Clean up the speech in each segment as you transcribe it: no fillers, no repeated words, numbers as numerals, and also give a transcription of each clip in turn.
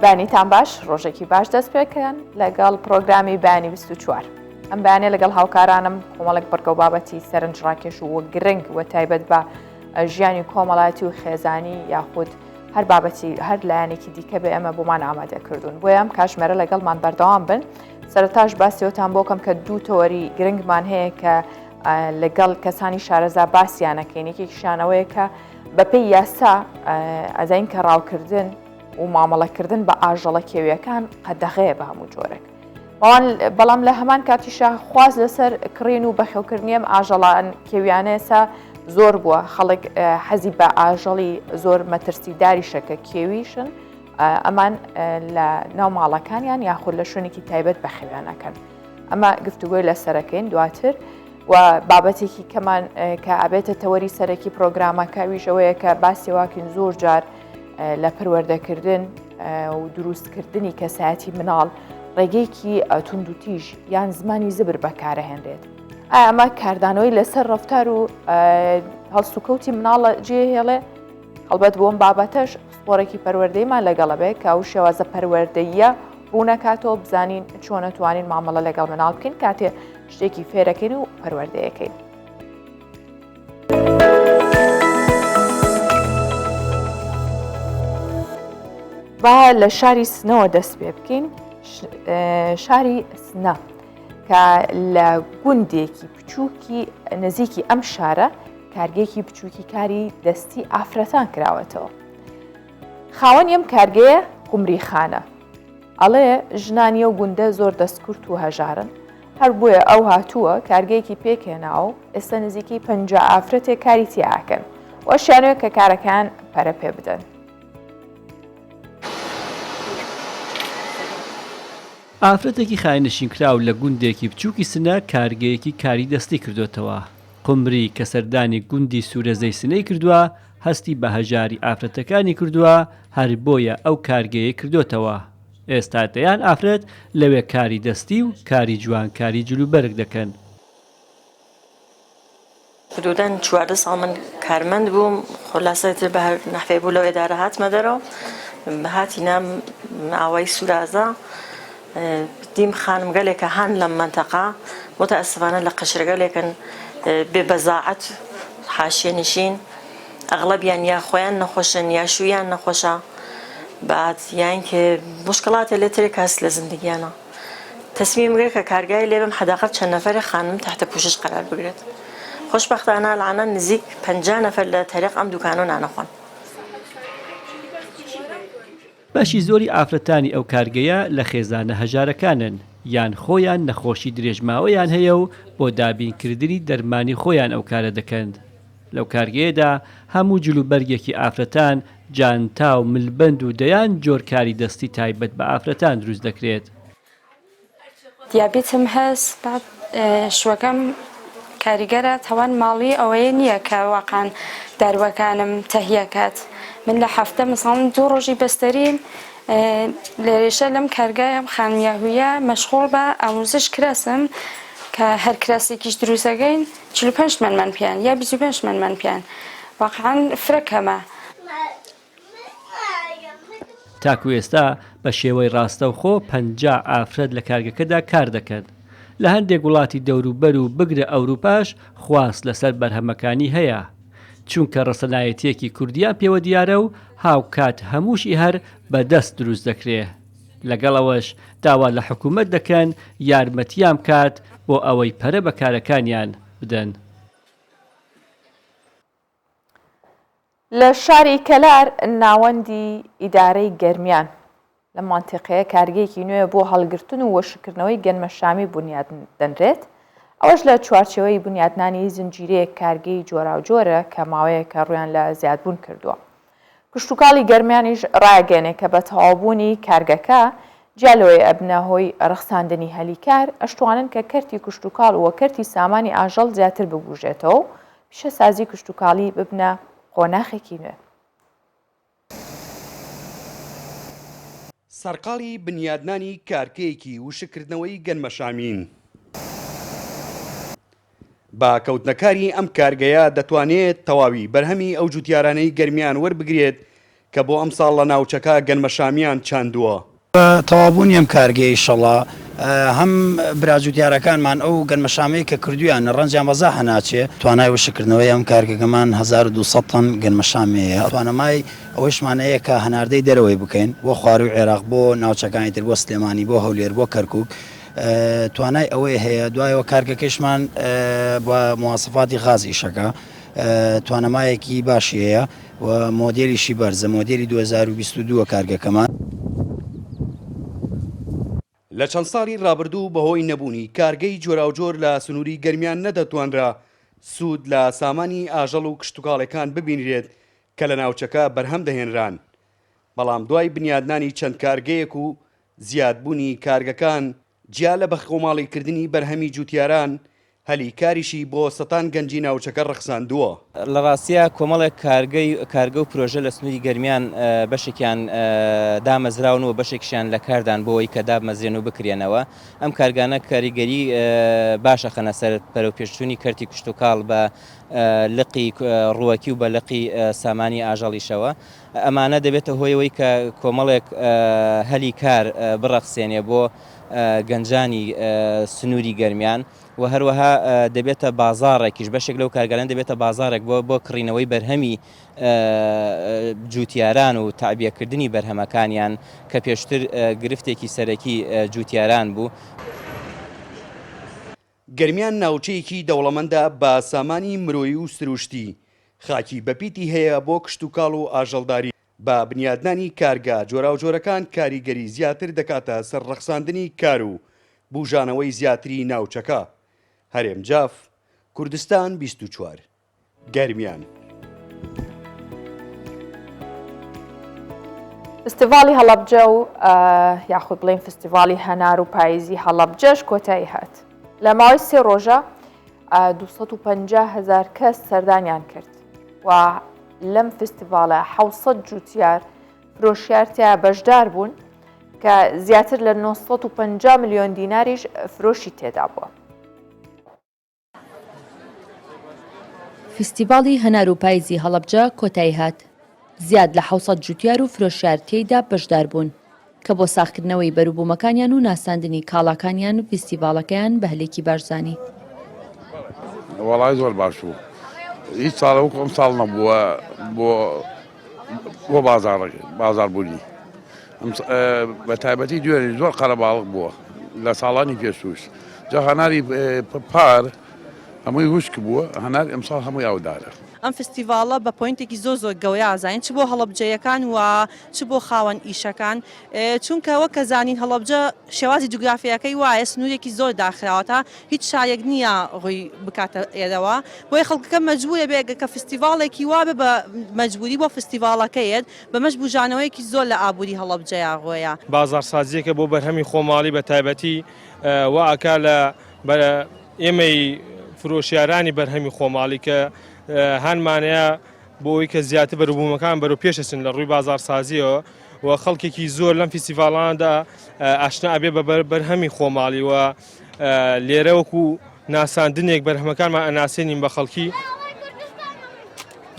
بانیتان باش ڕۆژێکی باش دەست پێکەن لەگەڵ پرۆگرامی بانی 24. ئەم بەیانێ لەگەڵ هاوکارانم کۆمەڵێک بڕکە و بابەتی سەرنجڕاکێش و گرنگ و تایبەت بە ژیانی کۆمەڵایەتی و خێزانی یاخود هەر بابەتی هەر لایەنێکی دیکە بێ ئەمە بۆمان ئامادە کردوون بۆیە ئەم کاتژمێرە لەگەڵمان بەردەوام بن. سەرەتاش باسیەوەتان بۆکەم کە دوو تەوەری گرنگمان هەیە کە لەگەڵ کەسانی شارەزا باسییانەکەین. یەکێکیشانەوەیە کە بەپێی یاسا ئەزین کە ڕاوکردن و مامەڵەکردن بە ئاژەڵە کێویەکان قەدەغەیە بە هەموو جۆرێک. بەڵام لە هەمان کاتیشە خواز لەسەر کڕین و بەخێوکردنیم ئاژەڵان کێویانەیەسا زۆر بووە. خەڵک حەزی بە ئاژەڵی زۆر مەترسیداری شەکە کێویشن ئەمان لە ناو ماڵەکانیان یاخود لە شوێنێکی تایبەت بە خێویانەکەن. ئەمە گفتوگوی لەسەرەکەین دواتر و بابەتێکی کەمان کە ئابێتە تەوەری سەرەکی پرۆگرامەکە ویژەوەیە کە باسی واکەین زۆر جار لە پەروەردەکردن و دروستکردنی کەسایەتی مناڵ ڕێگەیەکی توندوتیژ یان زمانی زبر بەکارەهێنرێت. ئەمە کاردانەوەی لەسەر ڕەفتار و هەڵسوکەوتی مناڵە جێهێڵێ هەڵبەت بۆم بابەتەش سپۆرێکی پەروەردەیمان لەگەڵە بێت کە ئەو شێوازە پەروەردەیە ڕوونەکاتەوە بزانین چۆن نەتوانین مامەڵە لەگەڵ مناڵ بکەین کاتێ شتێکی فێرەکەین و پەروەردەیەکەین. با لە شاری سنەوە دەست پێ بکەین. شاری سنە کە لە گوندێکی بچووکی نزیکی ئەم شارە کارگەیەکی بچووکی کاری دەستی ئافرەتان کراوەتەوە. خاوەنی ئەم کارگەیە قومری خانە. ئەڵێ ژنانی و گوندە زۆر دەستکورت و هەژارن هەر بۆیە ئەو هاتووە کارگەیەکی پێکێنا و ئێستا نزیکی 50 ئافرەتێک کاری تیاکەن و شانوێ کە کارەکان پەرە پێ بدەن. ئافرەتێکی خاینشین کراو لە گوندێکی بچووکی سنە کارگەیەکی کاری دەستی کردوتەوە. قمری کە سەردانی گوندی سوورەزەی سنەی کردووە هەستی بە هەژاری ئافرەتەکانی کردووە هەر بۆیە ئەو کارگەیە کردوتەوە. ئێستا دەیان ئافرەت لەوێ کاری دەستی و کاری جوانکاری جلوبەرگ دەکەن. حدوداً 14 ساڵ من کارمەند بووم خلاصەتر بە هەر نەحوێ بوو لەو ئێدارە هاتمە دەرەوە هاتینە ئاوای سوورازە دیم خانم گەلێکە هەن لەم منتەقا متەئەسفانە لە قەشرگەلێکن بێ بەزاعەت حاشیە نشین ئەغڵەبیان یا خۆیان نەخۆشن یا شویان نەخۆشە بعد یان کە مشکڵاتە لێترێک هەست لە زندگیانە تەسمیم گرت کە کارگای لێبم حداقل چەند نەفەری خانم تحت پوشش قرار بگرێت. خۆشبەختانە لەعانە نزیک 50 نەفەر لە تەریق ئەم دوکانە نانەخۆن. بەشی زۆری ئافرەتانی ئەو کارگەیە لە خێزانە هەژارەکانن یان خۆیان نەخۆشی درێژماوەیان هەیە و بۆ دابینکردنی دەرمانی خۆیان ئەو کارە دەکەن. لەو کارگەیەدا هەموو جلوبەرگێکی ئافرەتان جانتا و ملبەند و دەیان جۆرکاری دەستی تایبەت بە ئافرەتان دروست دەکرێت. دیابێتم هەست شوەکەم کاریگەرە تەوان ماڵی ئەوەیە نییە کە واقعاً داروەکانم تەهیەکات. من لە هەفتە مثڵاً 2 ڕۆژی بەستەریم لێرێشە لەم کارگایە خانمیاهویە مەشغوڵ بە ئاموزش کراسم کە هەر کراسێکیش دروستەکەین 45 مەنمان پیان یا 25 مەنمان پیان واقعاً فرەکەمە. تاکو ئێستا بە شێوەی ڕاستەوخۆ 50 ئافرەت لە کارگەکەدا کار دەکەن. لە هەندێک وڵاتی دەوروبەر و بگرە ئەوروپاش خواست لەسەر بەرهەمەکانی هەیە چونکە ڕەسەنایەتیەکی کوردیان پێوە دیارە و هاوکات هەمووشی هەر بەدەست دروست دەکرێ. لەگەڵەوەش داوا لە حکوومەت دەکەن یارمەتیان کات بۆ ئەوەی پەرە بەکارەکانیان بدەن. لە شاری کەلار ناوەندی ئیدارەی گەرمیان لە مانتیقەیە کارگەیەکی نوێ بۆ هەڵگرتن و وەشکردنەوەی گەنمەشامی بنیاد دەنرێت. ئەوەش لە چوارچێوەی بنیادنانی زنجیرەیەک کارگەی جۆراوجۆرە کە ماوەیەکە ڕویان لە زیادبوون کردووە. کشتتوکاڵی گەرمیانیش ڕاگەنێ کە بە تەواوبوونی کارگەکە جالۆی ئەبنە هۆی ڕخساندنی هەلیکار ئەشتوانن کە کەرتی کشتتوکاڵ وە کەرتی سامانی ئاژەڵ زیاتر ببوژێتەوە پیشە سازی کشتتوکاڵی ببنە قۆناخێکی نوێ. سەرقاڵی بنیادنانی کارگەیەکی وشکردنەوەی گەنمەشامین با کەوتنەکاری ئەم کارگەیە دەتوانێت تەواوی بەرهەمی ئەو جوتیارانەی گەرمیان وەربگرێت کە بۆ ئەم ساڵ لە ناوچەکە گەنمەشامیان چاندووە. تەوابوونی ئەم کارگەی ئینشەڵا هەم براجوتیارەکانمان ئەو گەنمەشامەی کە کردویان ڕەنجیان بەزا هەناچێ توانای وشکردنەوەی ئەم کارگەکەمان 1200 تەن گەنمەشامەیە توانەمای ئەوەشمانەیە کە هەناردەی دەرەوەی بکەین بۆ خواروی عێراق بۆ ناوچەکانی تر بۆ سلێمانی بۆ هەولێر بۆ کەرکووک توانای ئەوەی هەیە دوایەوە کارگەکەشمان بە مواسفاتی غازی شەکە توانەمایەکی باشی هەیە و مۆدێلیشی بەرزە مۆدێلی 2022 کارگەکەمان لە چەند ساڵی ڕابردوو بەهۆی نەبوونی کارگەی جۆراوجۆر لە سنووری گەرمیان نەدەتوانرا سوود لە سامانی ئاژەڵ و کشتتوکاڵەکان ببینرێت کە لە ناوچەکە بەرهەم دەهێنران بەڵام دوای بنیادنانی چەند کارگەیەک و زیادبوونی کارگەکان جیا لە بەخۆماڵیکردنی بەرهەمی جوتیاران هەلی کاریشی بۆ سەتان گەنجی ناوچەکە ڕەخساندووە. لە ڕاستیە کۆمەڵێک کارگە و پرۆژە لە سنووری گەرمیان بەشێکیان دامەزراون و بەشێکشیان لە کاردان بۆەوەی کە دابمەزرێن و بکرێنەوە ئەم کارگانە کاریگەری باشە خەنە سەر پەرەوپێشچوونی کەرتی کشتتوکاڵ بە لقی ڕووەکی و بە لقی سامانی ئاژەڵیشەوە ئەمانە دەبێتە هۆیەوەی کە کۆمەڵێک هەلی کار بڕەخسێنێ بۆ گەنجانی سنووری گەرمیان و هەروەها دەبێتە بازارێکیش بەشێک لەو کارگەران دەبێتە بازارێک بۆ کڕینەوەی بەرهەمی جوتیاران و تعبیەکردنی بەرهەمەکانیان کە پێشتر گرفتێکی سەرەکی جوتیاران بوو. گەرمیان ناوچەیەکی دەوڵەمەندە بە سامانی مرۆیی و سروشتی خاکی بەپیتی هەیە بۆ کشتتوکاڵ و ئاژەڵداری بە بنیادنانی کارگا جۆراوجۆرەکان کاریگەری زیاتر دەکاتە سەر ڕەخساندنی کار و بوژانەوەی زیاتری ناوچەکە. هەرێم جاف کوردستان 24 گەرمیان. فستیڤالی هەڵەبجە و یاخود بڵێن فستیڤالی هەنار و پاییزی هەڵەبجەش کۆتایی هات لە ماوەی 3 ڕۆژە 250,000 کەس سەردانیان کرد و لەم فستیڤالە 700 جوتیار فرۆشیارتیا بەشدار بوون کە زیاتر لە 950 میلیۆن دیناریش فرۆشی تێدا بووە. فستیڤاڵی هەنار و پاییزی هەڵەبجە کۆتایی هات زیاد لە 700 جوتیار و فرۆشیار تێیدا بەشدار بوون کە بۆ ساختکردنەوەی بەروبوومەکانیان و ناساندنی کاڵاکانیان و فستیڤاڵەکەیان بە هەلێکی باشزانی. وەڵای زۆر باش بوو هیچ ساڵەوە ئەم ساڵ نەبووە بۆ بازاربوونی بە تایبەتی دوێنێ زۆر قەرەباڵغ بووە لە ساڵانی پێشوش جا هەناری پار هەمووی وشک بووە هەنار ئەمساڵ هەمووی ئەودارە. ئەم فستیڤاڵە بە پۆینتێکی زۆر گەورە ئازاین چ بۆ هەڵەبجەیەکان و چ بۆ خاوەن ئیشەکان چونکە وەک کە زانین هەڵەبجە شێوازی جوگرافیەکەی وایە سنوورێکی زۆر داخراوەتە هیچ شایەک نییە ڕووی بکاتە ئێرەوە بۆی خەڵکەکە مەجبورە بێگە کە فستیڤاڵێکی وابێ بە مەجبوری بۆ فستیڤاڵەکەیت بەمەش بوژانەوەیکی زۆر لە ئابووری هەڵەبجەیە ڕۆیە. بازارسازیەکە بۆ بەرهەمی خۆماڵی بە تایبەتی واکا لە ئێمەی فرۆشیارانی بەرهەمی خۆماڵی کە هەنمانەیە بۆی کە زیاتر بەروبوومەکان بەرەو پێشەچن لە ڕووی بازارسازیەوە و خەڵکێکی زۆر لەم فستیڤاڵاندا ئاشنا ئەبێ بە بەرهەمی خۆماڵی و لێرە وەکو ناساندنێک بەرهەمەکانمان ئەناسێنین بە خەڵکی.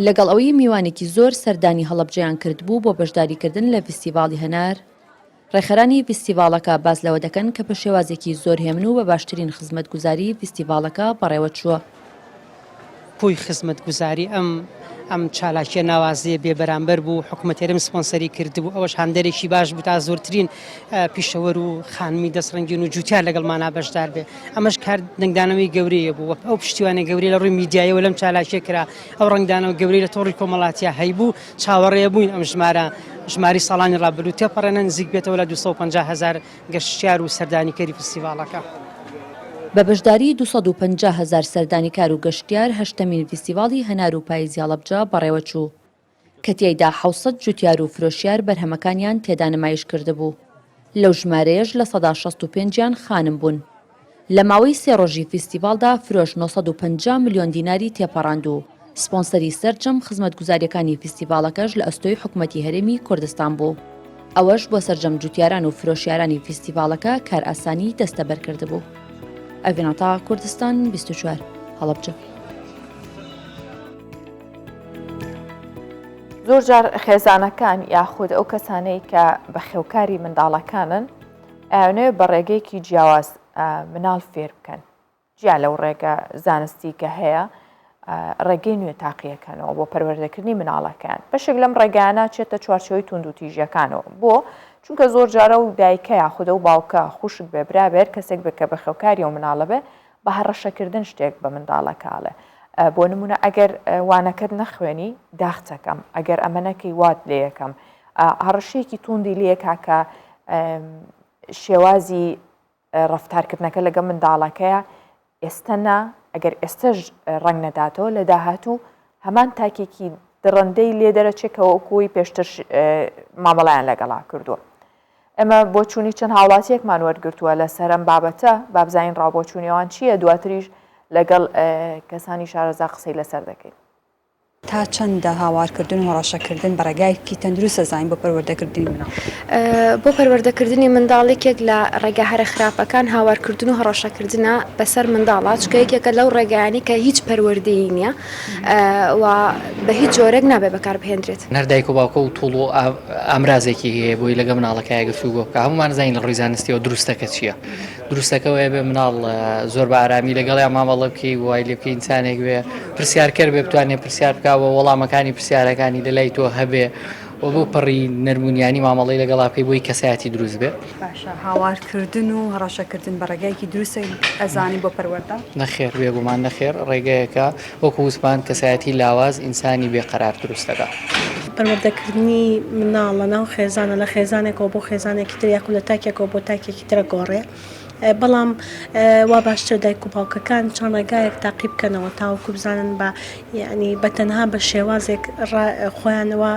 لەگەڵ ئەوەی میوانێکی زۆر سەردانی هەڵەبجەیان کرد بوو بۆ بەشداریکردن لە فستیڤاڵی هەنار ڕێخەرانی فستیڤاڵەکە باز لەوە دەکەن کە بە شێوازێکی زۆر هێمن و بە باشترین خزمەتگوزاری فستیڤاڵەکە بەڕێوە چووە. پۆی خزمەتگوزاری ئەم چالاکیە ناوازەیە بێبەرامبەر بوو حکوومەتێرم سپۆنسەری کردبوو ئەوەش هەندێرێکی باش بوو تا زۆرترین پیشەوەر و خانمی دەستڕەنگین و جوتیار لەگەڵمانە بەشدار بێ ئەمەش کار دەنگدانەوەی گەورەیە بوو ئەو پشتیوانە گەورەی لە ڕووی میدیایەوە لەم چالاکیە کرا ئەو ڕنگدانەوە گەورەی لە تۆڕی کۆمەڵاتیە هەیبوو چاوەڕێ بووین ئەم ژماری ساڵانی ڕابردوو تێپەڕێنە نزیک بێتەوە لە 250,000 گەشتیار و سەردانیکەری فستیڤاڵەکە. بە بەشداری 250,000 سەردانیکار و گەشتیار هەشتەمین فستیڤاڵی هەنار و پاییزی هەڵەبجە بەڕێوە چوو کە تیایدا 700 جوتیار و فرۆشیار بەرهەمەکانیان تێدا نمایش کردبوو. لەو ژمارەیەش لە 165 خانم بوون. لە ماوەی 3 ڕۆژی فستیڤاڵدا فرۆش 950 میلیۆن دیناری تێپەڕاند و سپۆنسەری سەرجەم خزمەتگوزاریەکانی فستیڤاڵەکەش لە ئەستۆی حکوومەتی هەرێمی کوردستان بوو. ئەوەش بۆ سەرجەم جوتیاران و فرۆشیارانی فستیڤاڵەکە کار ئاسانی دەستەبەر کردبوو. ئەڤێناتا کوردستان 24 هەڵەبجە. زۆر جار خێزانەکان یاخود ئەو کەسانەی کە بە خێوکاری منداڵەکانن ئەوێ بە ڕێگەیەکی جیاواز مناڵ فێر بکەن جیا لەو ڕێگە زانستی کە هەیە ڕێگەی نوێ تاقیەکەنەوە بۆ پەروەردەکردنی مناڵەکان بەشێک لەم ڕێگانە چێتە چوارچەوەی تونند و تیژەکانەوە بۆ چونکە زۆر جارە و دایکە یاخودە و باوکە خوشک بێبرابێت کەسێک بکە بە خێوکاری و مناڵە بێ بە هەڕەشەکردن شتێک بە منداڵەکاڵێ بۆ نمونە ئەگەر وانەکەت نەخوێنی داخچەکەم ئەگەر ئەمەنەکەی وات لێ یەکەم هەڕەشەیەکی توندی لێکا کە شێوازی ڕەفتارکردنەکە لەگە منداڵەکەیە ئێستەنا ئەگەر ئێستەش ڕنگ نەداتەوە لە داهاتوو هەمان تاکێکی دڕندەی لێ دەرەچێکەوە ئەوکوی پێشتر مامەڵیان لەگەڵا کردووە ئەمە بۆ چوونی چەند هاوڵاتیەکمان وەرگرتووە لە سەرم بابەتە بابزین ڕاوبۆچوونیەوان چییە دواتریش لەگەڵ کەسانی شارەزا قسەی لەسەر دەکەین تا چەندە هاوارکردن و ڕەشەکردن بەڕێگایکی تەندروستە زانین بۆ پەروەردەکردنی مناڵ بۆ پەروەردەکردنی منداڵێکێک لە ڕێگە هەرە خراپەکان هاوارکردن و هەڕەشەکردنە بەسەر منداڵات چکە یەکێکە لەو ڕێگەیانی کە هیچ پەروەردەیی نییە و بە هیچ جۆرێک نابێ بەکار بهێنرێت نەردایک و باوکە و توڵ و ئامرازێکی هەیە بۆی لەگە مناڵەکەی گفتوگۆ بکە هەمومان زانین لە ڕووی زانستیەوە دروستەکە چییە دروستەکەەوەی بێ مناڵ زۆر بە ئارامی لەگەڵیان مامەڵە بکەی وای لێ بکەی ئینسانێک بێ پرسیارکەر بێ بتوانێت پرسیار بکەوە وەڵامەکانی پرسیارەکانی لەلای تۆ هەبێ و بۆ پەڕی نەرمونیانی مامەڵی لەگەڵا بکەی بۆی کەسایەتی دروست بێ باشە هاوارکردن و هەڕەشەکردن بە ڕێگایکی دروستە ئەزانی بۆ پەروەردە نەخێر بێگومان نەخێر ڕێگەیەکە وەکو وسمان کەسایەتی لاواز ئینسانی بێقەرار دروستەکە پەروەردەکردنی مناڵ لە ناو خێزانە لە خێزانێکەوە بۆ خێزانێکی تر یاخود لە تاکێکەوە بۆ تاکێکی ترە گۆڕێ بەڵام وا باشتر دایک و باوکەکان چەند ڕێگایەک تاقی بکەنەوە تاوەکو بزانن بە یعنی بە تەنها بە شێوازێک خۆیانەوە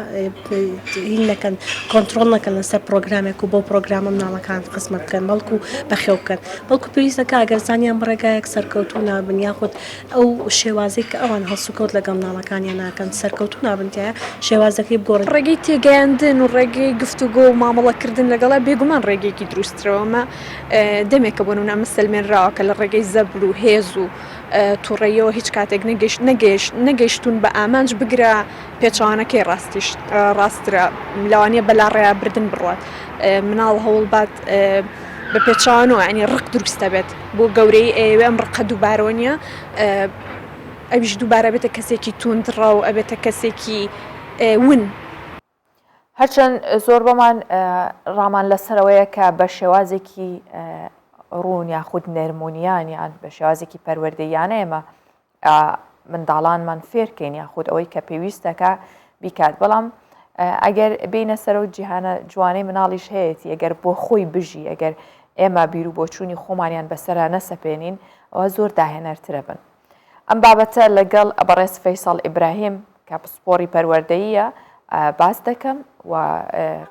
هیل نەکەن کۆنتترۆل نەکەن لەسەر پرۆگرامێک و بۆ پرۆگرامە مناڵەکان خزمەت بکەن بەڵکو بەخێو بکەن بەڵکو پێویستەکە ئەگەر زانیان بە ڕێگایەک سەرکەوتو نابن یاخود ئەو شێوازێک کە ئەوان هەڵسوکەوت لەگەڵ مناڵەکانیان ناکەن سەرکەوتو نابنتیایە شێوازەکەی بگۆڕن ڕێگەی تێگەیاندن و ڕێگەی گفتوگۆ و مامەڵەکردن لەگەڵا بێگومان ڕێگەیەکی دروسترەوەمە دەمێک کە بۆ نمونە مسلمێنراوە کە لە ڕێگەی زەبر و هێز و تووڕێیەوە هیچ کاتێک نەگەیشتون بە ئامانج بگرە پێچوانەکەی ڕاسترە لەوانەیە بەلا ڕێیا بردن بڕات مناڵ هەوڵبات بە پێچوانەوە ینی ڕق دروستە بێت بۆ گەورەی ئێوێ ئەم ڕقە دووبارەوە ئەویش دووبارە بێتە کەسێکی توندڕە و ئەبێتە کەسێکی ون هەرچەند زۆر بەمان ڕامان لەسەرەوەیە کە بە شێوازێکی ڕوون یاخود نەرمونیانیان بە شێوازێکی پەروەردەیانە ئێمە منداڵانمان فێرکەین یاخود ئەوەی کە پێویستەکە بیکات بەڵام ئەگەر بینە سەر و جیهانە جوانەی مناڵیش هەیەی ئەگەر بۆ خۆی بژی ئەگەر ئێمە بیر و بۆچوونی خۆمانیان بەسەرا نەسەپێنین ئەوە زۆر داهێنەرترە بن ئەم بابەتە لەگەڵ بەڕێز فەیساڵ ئیبراهیم کە پسپۆری پەروەردەییە باس دەکەم و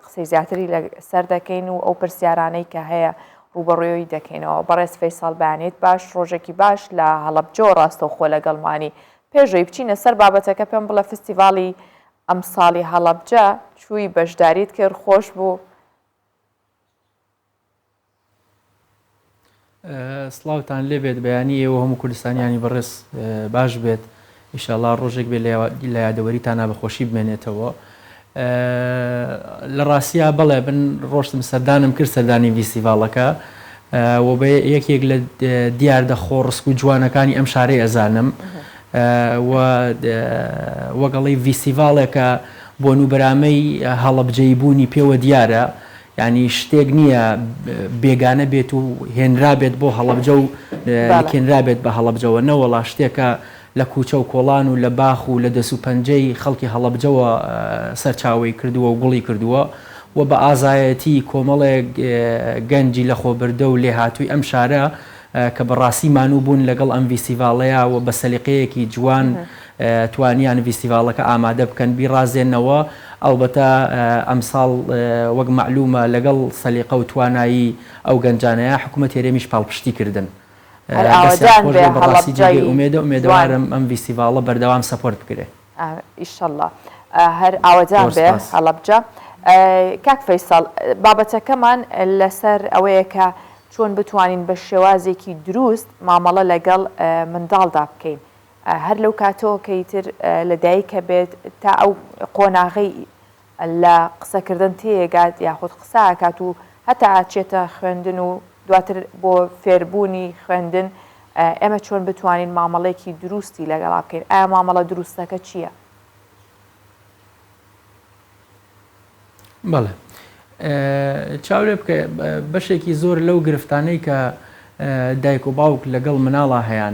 قسەی زیاتری لەسەر دەکەین و ئەو پرسیارانەی کە هەیە ڕوبەڕوێی دەکەینەوە بەڕێز فەیساڵ بەیانێت باش ڕۆژێکی باش لە هەڵەبجە ڕاستەوخۆ لەگەڵمانی پێشەوەی بچینە سەر بابەتەکە پێم بڵە فستیڤاڵی ئەم ساڵی هەڵەبجە چووی بەشداریت کرد خۆش بوو سڵاوتان لێ بێت بەیانی ئێوە هەموو کوردستانیانی بەڕێز باش بێت ئیشەڵا ڕۆژێک بێ لە یادەوەریتانە بەخۆشی بمێنێتەوە لە ڕاستیا بەڵێ بن ڕۆشتم سەردانم کرد سەردانی ڤیسیڤاڵەکە و بە یەکێک لە دیاردە خۆڕسک و جوانەکانی ئەم شارەی ئەزانم وەگەڵی ڤیسیڤاڵێکە بۆ نوبەرامەی هەڵەبجەی بوونی پێوە دیارە ینی شتێک نییە بێگانە بێت و هێنرا بێت بۆ هەڵەبجە و کێنرا بێت بە هەڵەبجەوە نەوەڵا شتێکە لە کوچە و کۆڵان و لە باخ و لە دەس و پەنجەی خەڵکی هەڵەبجەوە سەرچاوی کردووە و گوڵی کردووە و بە ئازایەتی کۆمەڵێک گەنجی لە خۆبردە و لێ هاتووی ئەم شارە کە بەڕاستی مانوو بوون لەگەڵ ئەم ڤیسیڤاڵەیە و بە سەلیقەیەکی جوان توانیان ڤیسیڤاڵەکە ئامادە بکەن بیڕازێنەوە ئەلبەتە ئەمساڵ وەک معلومە لەگەڵ سەلیقە و توانایی ئەو گەنجانەیە حکوومەت هێرێمیش پاڵپشتی کردن ئومێدەوارم ئەم ڤیسیڤاڵە بەردەوام سەپۆرت بکرێت ئیشەڵڵا هەر ئاوەدان بێ هەڵەبجە کاک فەیساڵ بابەتەکەمان لەسەر ئەوەیە کە چۆن بتوانین بە شێوازێکی دروست مامەڵە لەگەڵ منداڵدا بکەین هەر لەو کاتەوە کەیتر لە دایکە بێت تا ئەو قۆناغی لە قسەکردن تێگات یاخود قساکات و هەتا ئاچێتە خوێندن و دواتر بۆ فێربوونی خوێندن ئێمە چۆن بتوانین مامەڵێکی دروستی لەگەڵا بکەین ئایا مامەڵە دروستەکە چییە؟ بەڵێ چاورێ بکە بەشێکی زۆر لەو گرفتانەی کە دایک و باوک لەگەڵ مناڵە هەیەە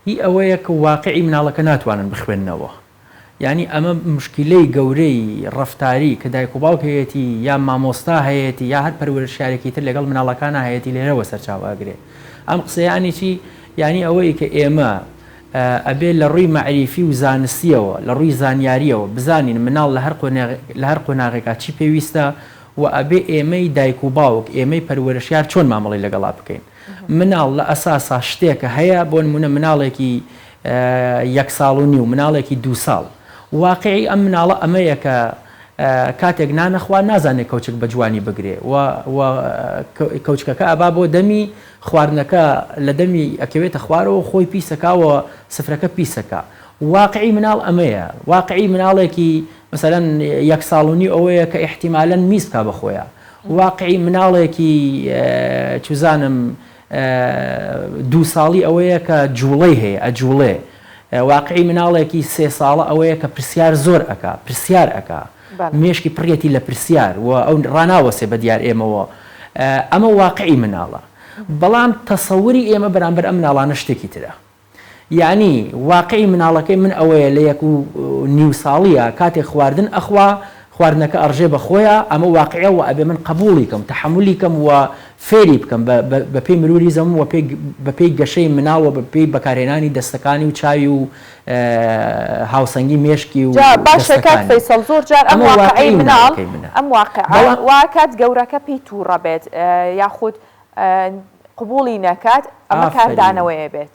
هی ئەوەیە کە واقعی مناڵەکە ناتوانن بخوێننەوە یعنی ئەمە مشکلەی گەورەی ڕفتاری کە دایک و باوک هەیەی یا مامۆستا هەیەی یا هەر پەروەردشارێکی تر لەگەڵ مناڵەکانە هەیەی لێرەوە سەرچاوەگرێ ئەم قسەیانی چی یعنی ئەوەی کە ئێمە ئەبێ لە ڕووی مەعریفی و زانستیەوە لە ڕووی زانیاریەوە بزانین مناڵ لە هەر قۆناغێکا چی پێویستە و ئەبێ ئێمەی دایک و باوک ئێمەی پەروەردشار چۆن مامەڵی لەگەڵا بکەین مناڵ لە ئەساسا شتێکە هەیە بۆ نمونە مناڵێکی 1 ساڵ و نیو مناڵێکی 2 ساڵ واقعی ئەم مناڵە ئەمەیە کە کاتێک نانەخوا نازانێت کەوچک بە جوانی بگرێ کەوچکەکە ئەبا بۆ دەمی خواردنەکە لە دەمی ئەکەوێتە خوارەوە خۆی پیسەکەوە سفرەکە پیسەکە واقعی مناڵ ئەمەیە واقعی مناڵێکی مثلەن 1 ساڵ و نیو ئەوەیە کە احتیمالەن میز بکا بەخۆیە واقعی مناڵێکی چوزانم 2 ساڵی ئەوەیە کە جوڵەی هەیە ئەجوڵێ واقعی مناڵێکی 3 ساڵە ئەوەیە کە پرسیار زۆر ئەکا پرسیار ئەکا مێشکی پڕێتی لە پرسیار و ئەو ڕناوەسێ بە دیار ئێمەوە ئەمە واقعی مناڵە بەڵام تەسەوری ئێمە بەرامبەر ئەم مناڵانە شتێکی ترە یعنی واقعی مناڵەکەی من ئەوەیە لە 1.5 ساڵیە کاتێک خواردن ئەخوا خواردنەکە ئەڕژێ بە خۆیە ئەمە واقعەوە ئەبێ من قبولی کەم تەحملی کەم و فێری بکەم بە پێی مروری زەم و بە پێی گەشەی مناوە بە پێی بەکارهێنانی دەستەکانی و چاوی و هاوسەنگی مێشکی و باشەکات فەیسەڵ زۆر جار ئەم واقعی مناڵ ئەم واکات گەورەکە پێی تووڕە بێت یاخود قبولی نەکات ئەمە کاردانەوەیە بێت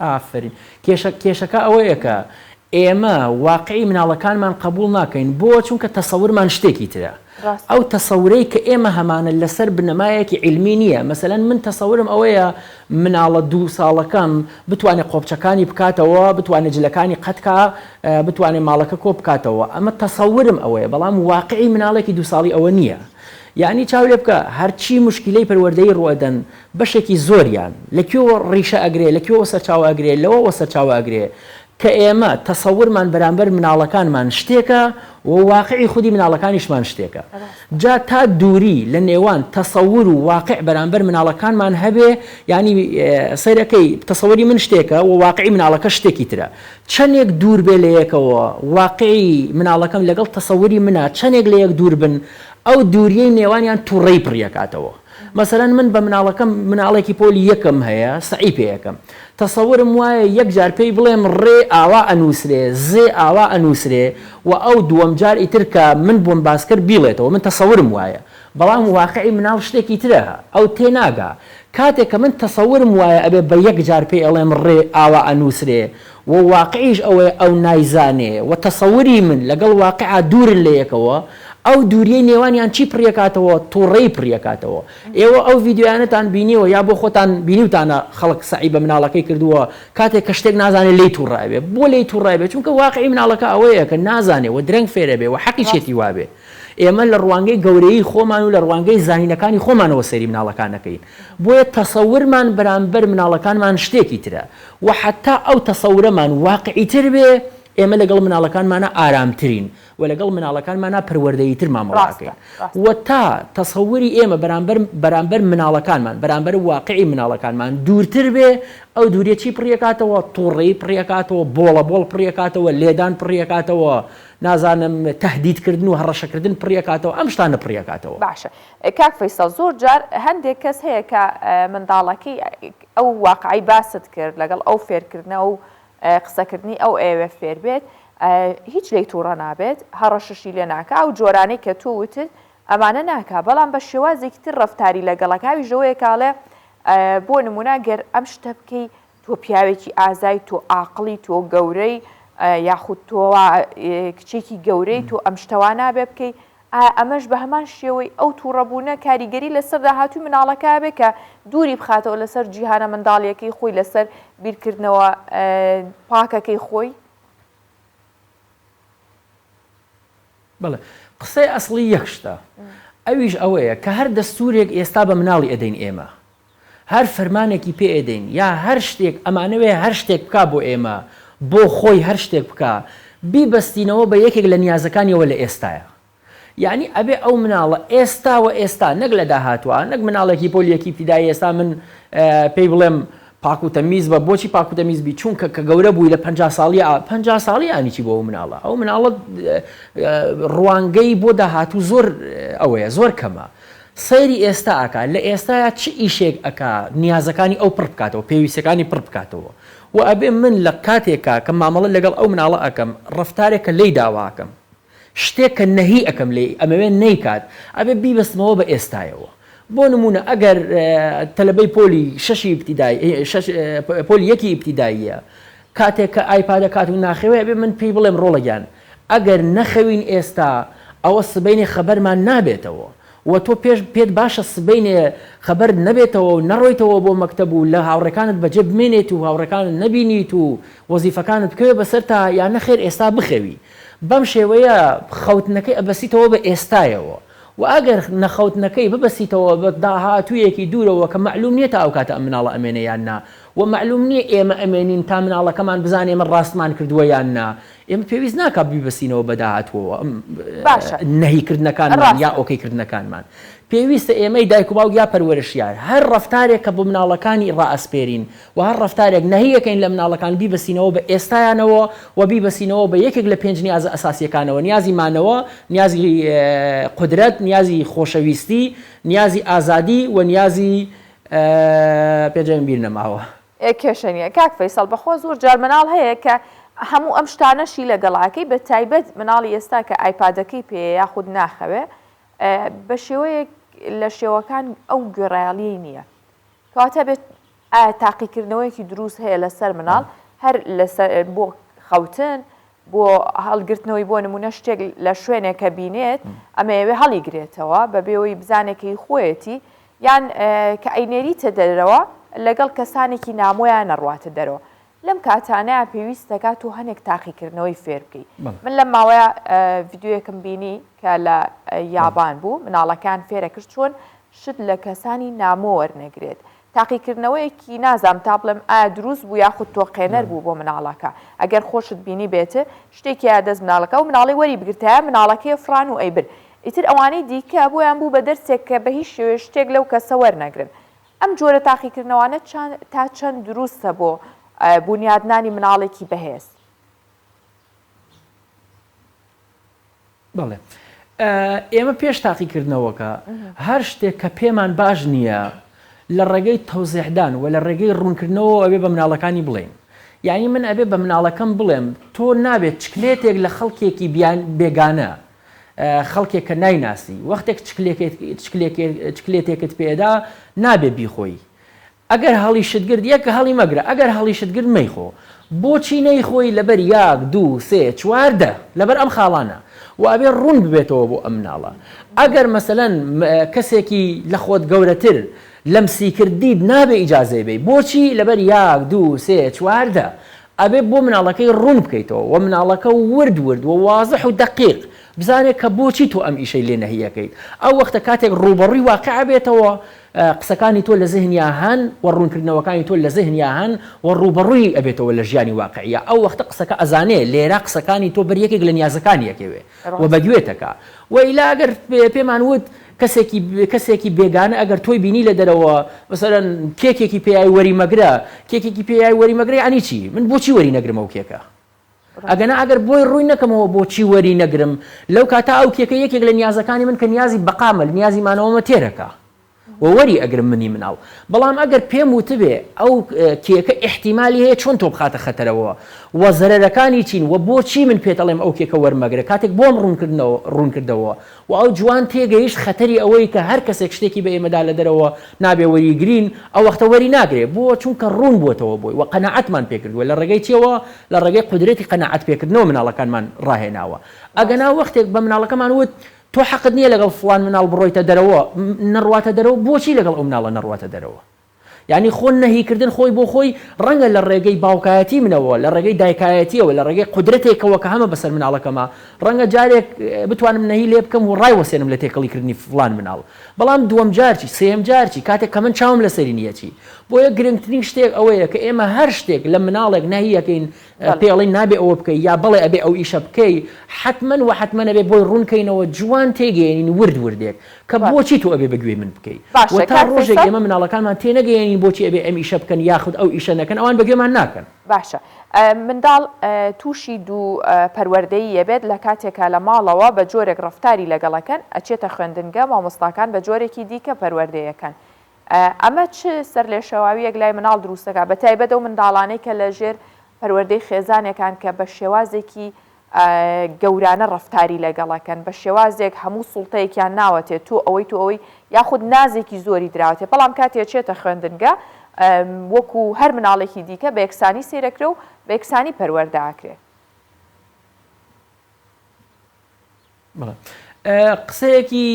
ئافرین کێشەکە ئەوەیە کە ئێمە واقعی مناڵەکانمان قبول ناکەین بۆ چونکە تەسەورمان شتێکی ترە ئەو تەسەورەی کە ئێمە هەمانە لەسەر بنەمایەکی علمی نییە مەسەلەن من تەسەورم ئەوەیە مناڵە 2 ساڵەکەم بتوانێت قۆبچەکانی بکاتەوە بتوانێت جلەکانی قەتکا بتوانێت ماڵەکە کۆ بکاتەوە ئەمە تەسەورم ئەوەیە بەڵام واقعی مناڵێکی 2 ساڵی ئەوە نییە یعنی چاورێ بکە هەرچی مشکلەی پەروەردەی ڕوەدەن بەشێکی زۆریان لەکوێوە ڕیشە ئەگرێ لەکوێوە سەرچاوە ئەگرێ لەوەوە سەرچاوە ئەگرێ کە ئێمە تەسەورمان بەرامبەر مناڵەکانمان شتێکە و واقعی خودی مناڵەکانیشمان شتێکە جا تا دووری لە نێوان تەسەور و واقع بەرامبەر مناڵەکانمان هەبێ ینی سەیرەکەی تەسەوەری من شتێکە و واقعی مناڵەکە شتێکی ترە چەندێک دوور بێ لە یەکەوە واقعی مناڵەکەم لەگەڵ تەسەوەری منە چەندێک لە یەک دوور بن ئەو دووریەی نێوانیان تووڕێی پڕیەکاتەوە مثلەن من بە مناڵەکەم مناڵێکی پۆلی یەکەم هەیە سعی پێ یەکەم تەسەورم وایە یەک جار پێی بڵێم ڕێ ئاوا ئەنووسرێ زێ ئاوا ئەنووسرێ و ئەو دووەم جار ئیتر کە من بۆم باسکرد بیڵێتەوە من تەسەورم وایە بەڵام واقعی مناڵ شتێکی ترە ئەو تێناگا کاتێک کە من تەسەورم وایە ئەبێ بە یەک جار پێی ئەڵێم ڕێ ئاوا ئەنووسرێ و واقعیش ئەوەیە ئەو نایزانێ و تەسەوری من لەگەڵ واقعا دوورن لە یەکەوە ئەو دووریەی نێوانیان چی پڕیەکاتەوە تووڕێی پڕیەکاتەوە ئێوە ئەو ڤیددیویانەتان بینیوە یا بۆ خۆتان بینیوتانە خەڵک سعی بە مناڵەکەی کردووە کاتێک کە شتێک نازانێت لی تووڕایبێ بۆ لی تووڕایبێت چونکە واقعی مناڵەکە ئەوەیە کە نازانێت و درەنگ فێرە بێ و حەقیچێتی وابێ ئێمە لە ڕوانگەی گەورەی خۆمان و لە ڕوانگەی زانینەکانی خۆمانەوە سەیری مناڵەکانەکەین بۆیە تەسەورمان بەرامبەر مناڵەکانمان شتێکی ترە و حتا ئەو تەسەورەمان واقعی تر بێ ئێمە لەگەڵ مناڵەکانمانە ئارامترین و لەگەڵ مناڵەکانمانە پەروەردەییتر مامەڵاکەین و تا تەسەوری ئێمە بەرامبەر مناڵەکانمان بەرامبەر واقعی مناڵەکانمان دوورتر بێ ئەو دوورێ چی پڕیەکاتەوە تووڕێی پڕیەکاتەوە بۆڵە بۆڵ پڕیەکاتەوە لێدان پڕیەکاتەوە نازانم تهدیدکردن و هەڕەشەکردن پڕیەکاتەوە ئەم شتانە پڕیەکاتەوە باشە کاک فەیسەڵ زۆر جار هەندێک کەس هەیە کە منداڵەکەی ئەو واقعی باست کرد لەگەڵ ئەو فێرکردنە و قسەکردنی ئەو ئێوە فێر بێت هیچ لی تووڕە نابێت هەڕەششی لێ ناکە ئەو جۆرانەی کە تو وتت ئەمانە ناکە بەڵام بە شێوازێکی تر ڕەفتاری لەگەڵەکەوی ژەوەیە کاڵێ بۆ نمونە گەر ئەم شتە بکەی تۆ پیاوێکی ئازای تۆ عاقڵی تۆ گەورەی یاخود تۆ کچێکی گەورەی تۆ ئەم شتەوە نابێ بکەی ئەمەش بە هەمان شێوەی ئەو تووڕەبوونە کاریگەری لەسەر داهاتوی مناڵەکە بێ کە دووری بخاتەوە لەسەر جیهانە منداڵیەکەی خۆی لەسەر بیرکردنەوە پاکەکەی خۆی. بڵێ قسەی ئەسڵی یەک شتە ئەویش ئەوەیە کە هەر دەستورێک ئێستا بە مناڵی ئەدەین ئێمە هەر فەرمانێکی پێ ئەدەین یا هەر شتێک ئەمانەوێ هەر شتێک بک بۆ ئێمە بۆ خۆی هەر شتێک بکە بیبەستینەوە بە یەکێک لە نیازەکانیەوە لە ئێستاە. یعنی ئەبێ ئەو مناڵە ئێستاوە ئێستا نەک لە داهاتوە نەک مناڵێکی پۆلیەکی پیدای ئێستا من پێی بڵێم پاک و تەمیز بە بۆچی پاک و تەمیزبی چونکە کە گەورە بووی لە 50 ساڵی ئانیی بۆ مناڵە ئەو مناڵە ڕوانگەی بۆ داهاتوو زۆر ئەوەیە زۆر کەمە. سەیری ئێستا ئاکا لە ئێستاە چ ئیشێک ئەکا نیازەکانی ئەو پڕ بکاتەوە پێویستەکانی پڕ بکاتەوە و ئەبێ من لە کاتێکا کە مامەڵە لەگەڵ ئەو مناڵە ئەەکەم ڕفتارێکە لی داواکەم شتێک کە نەهی ئەەکەم لێ ئەمەوێ نەیکات ئەبێ بیبستمەوە بە ئێستایەوە. بۆ نمونە ئەگەر تەلەبەی پۆلی پۆلی یەکی ئیبتیداییە کاتێک کە ئایپادە کات و ناخەوێ بێ من پێی بڵێم ڕۆڵەگیان ئەگەر نەخەوین ئێستا ئەوە سبەینێ خەبەرمان نابێتەوە و تۆ پێت باشە سبەینێ خەبەر نەبێتەوە و نەڕۆیتەوە بۆ مەکتەب و لە هاوڕەکانت بەجێ بمێنێت و هاوڕەکانت نەبینیت و وەزیفەکانت بکەوێ بەسەر تا یان نەخێر ئێستا بخەوی بەم شێوەیە خەوتنەکەی ئەبەسیتەوە بە ئێستایەوە و ئەگەر نەخەوتنەکەی ببەسیتەوە بە داهاتوویەکی دوورەوە کە معلوم نییە تا ئەو کاتە ئەم مناڵە ئەمێنە یان نا و معلوم نییە ئێمە ئەمێنین تا مناڵەکەمان بزانێ ئێمە ڕاستمان کردووە یان نا ئێمە پێویست ناکە بیبەسینەوە بە داهاتوەوە نەهیکردنەکانمان یا ئۆکەیکردنەکانمان پێویستە ئێمەی دایک و باوک یا پەروەرشیار هەر ڕفتارێک کە بۆ مناڵەکانی ڕائەسپێرین و هەر ڕفتارێک نەهیەکەین لە مناڵەکان بیبەسینەوە بە ئێستایانەوە و بیبەسینەوە بە یەکێک لە 5 نیازە ئەساسیەکانەوە نیازی مانەوە نیازی قودرەت نیازی خۆشەویستی نیازی ئازادی و نیازی پێجەم بیر نەماوە کێشەنیە کاک فەیسەڵ بەخۆ زۆر جار مناڵ هەیە کە هەموو ئەم شتانەشی لەگەڵاکەی بە تایبەت مناڵی ئێستا کە ئایپادەکەی پێ یاخود ناخەوێ بە شێوەیەک لە شێوەکان ئەو گوێڕایالیی نییە کەواتە بێت تاقیکردنەوەیەکی دروست هەیە لەسەر مناڵ هەر بۆ خەوتن بۆ هەڵگرتنەوەی بۆ نمونە شتێک لە شوێنێکە بینێت ئەمەوێ هەڵیگرێتەوە بە بێەوەی بزانێکی خۆیەتی یان کە ئەینێریتە دەرەوە لەگەڵ کەسانێکی نامۆیان نەڕواتە دەرەوە لەم کاتانەیە پێویستەکات و هەنێک تاقیکردنەوەی فێر بکەیت. من لەم ماوەیە ڤیددیوەکەم بینی کە لە یابان بوو مناڵەکان فێرە کرد چۆن شت لە کەسانی نامۆ وەرنەگرێت تاقیکردنەوەیەکی نازام تا بڵێم ئایا دروست بوو یاخود تۆقێنەر بوو بۆ مناڵەکە ئەگەر خۆشت بینی بێتە شتێکی یادەست مناڵەکە و مناڵی وەری بگرتایە مناڵەکەی فران و ئەیبر ئیتر ئەوانەی دیکە بۆیان بوو بە دەرسێک کە بە هیچ شێوێ شتێک لەو کەسە وەرنەگرن. ئەم جۆرە تاقیکردنەوانە تا چەند دروستە بۆ بنیادنانی مناڵێکی بەهێز. بەڵێ ئێمە پێش تاقیکردنەوەکە هەر شتێک کە پێمان باش نییە لە ڕێگەی تەوزیحدان و لە ڕێگەی ڕوونکردنەوە ئەبێ بە مناڵەکانی بڵێن یعنی من ئەبێ بە مناڵەکەم بڵێم تۆ نابێت چکلێتێک لە خەڵکێکی بێگانە خەڵکێک کە نایناسی وەختێک چکلێتێکت پێدا نابێ بیخۆی ئەگەر هەڵی شتگرد یەکە هەڵی مەگرە ئەگەر هەڵی شتگرد مەیخۆ بۆچی نەیخۆی لەبەر 1 2 3 4 لەبەر ئەم خاڵانە و ئەبێ ڕوون ببێتەوە بۆ ئەم مناڵە ئەگەر مەسەلەن کەسێکی لە خۆت گەورەتر لەم سیکردید نابێ ئیجازەی بێ بۆچی لەبەر 1 2 3 4 ئەبێ بۆ مناڵەکەی ڕوون بکەیتەوە و مناڵەکە ورد و وازح و دقیق بزانێت کە بۆچی تۆ ئەم ئیشەی لێ نەهیەکەیت ئەو وەختە کاتێک ڕوبەڕووی واقع بێتەوە قسەکانی تۆ لە زیهنیا هەن و ڕوونکردنەوەکانی تۆ لە زیهنیا هەن و ڕوبەڕووی ئەبێتەوە لە ژیانی واقعیە ئەو وەختە قسەکە ئەزانێ لێرە قسەکانی تۆ بەریەکێک لە نیازەکانی یەکەوێ و بەگوێتەکە و ئیلا ئەگەر پێمان وت کەسێکی بێگانە ئەگەر تۆی بینی لە دەرەوە مەسەرەن کێکێکی پێیای وەری مەگرە کێکێکی پێیای وەری مەگرەی ئەنی چی من بۆچی وەری نەگرمە و کێکە ئەگەنا ئەگەر بۆی ڕووی نەکەمەوە بۆچی وەری نەگرم لەو کاتا ئەو کێکە یەکێک لە نیازەکانی من کە نیازی بەقامل نیازی مانەوەمە تێرەکە و وەری ئەگرم منی مناڵ بەڵام ئەگەر پێم وتبێ ئەو کێکە احتیمالی هەیە چۆن تۆ بخاتە خەتەرەوە و زەرەرەکانی چین و بۆچی من پێتەڵێم ئەو کێکە وەرمەگرە کاتێک بۆم ڕوون کردەوە و ئەو جوان تێگەیشت خەتەری ئەوەی کە هەر کەسێک شتێکی بە ئێمەدا لە دەرەوە نابێ وەریگرین ئەو وەختە وەری ناگرێ بۆ چونکە ڕوون بووتەوە بۆی و قەناعەتمان پێکردووە لە ڕێگەی چێوە لە ڕێگەی قودرەتی قەناعەت پێکردنەوە مناڵەکانمان ڕاهێناوە ئەگەنا وەختێک بە مناڵەکەمان وت تۆ حەقت نییە لەگەڵ فڵان مناڵ بڕۆیتە دەرەوە نەڕواتە دەرەوە بۆچی لەگەڵ ئەو مناڵە نەڕواتە دەرەوە یعنی خۆن نەهیکردن خۆی بۆ خۆی ڕەنگە لە ڕێگەی باوکایەتی منەوە لە ڕێگەی دایکایەتیەوە لە ڕێگەی قدرەتێکەوە کە هەمە بەسەر مناڵەکەمە ڕەنگە جارێک بتوانم نەهی لێ بکەم و ڕای وەسێنم لە تێکەڵیکردنی فڵان مناڵ بەڵام دووەم جارچی سێم جارچی کاتێک کە من چاوم لەسەری نیەتی بۆیە گرنگترین شتێک ئەوەیە کە ئێمە هەر شتێک لە مناڵێک ناهیەکەین پێڵی نابێ ئەوە بکەی یا بڵێ ئەبێ ئەو ئیشە بکەی حتمما و حتمما ئەبێ بۆی ڕوونکەینەوە جوان تێگەێنین ورد وردێک کە بۆچی تۆ ئەبێ بەگوێ من بکەیت تا ڕۆژێک ئێمە مناڵەکانمان تێنەگەێنین بۆچی ئەبێ ئەم ئیشە بکەن یاخود ئەو ئیشە نەکەن ئەوان بەگوێمان ناکەن باشە منداڵ تووشی دوو پەروەردەیی یەبێت لە کاتێکە لە ماڵەوە بە جۆرێک ڕفتاری لەگەڵەکەن ئەچێتە خوێندنگە مامۆستاکان بە جۆرێکی دیکە پەروەردەیەکەن ئەمە چ سەر لێ شەواویەک لای مناڵ دروستەکە بە تایبەت ئەو منداڵانەی کە لە ژێر پەروەردەی خێزانێکان کە بە شێوازێکی گەورانە ڕفتاری لەگەڵەکەن بە شێوازێک هەموو سوڵتەیەکیان ناوەتێت تو ئەوەی یاخود نازێکی زۆری دراوەتێ بەڵام کاتێک چێتە خوێندنگە وەکو هەر مناڵێکی دیکە بە یەکسانی سێرەکرێ و بە یەکسانی پەروەردەکرێت قسەیەکی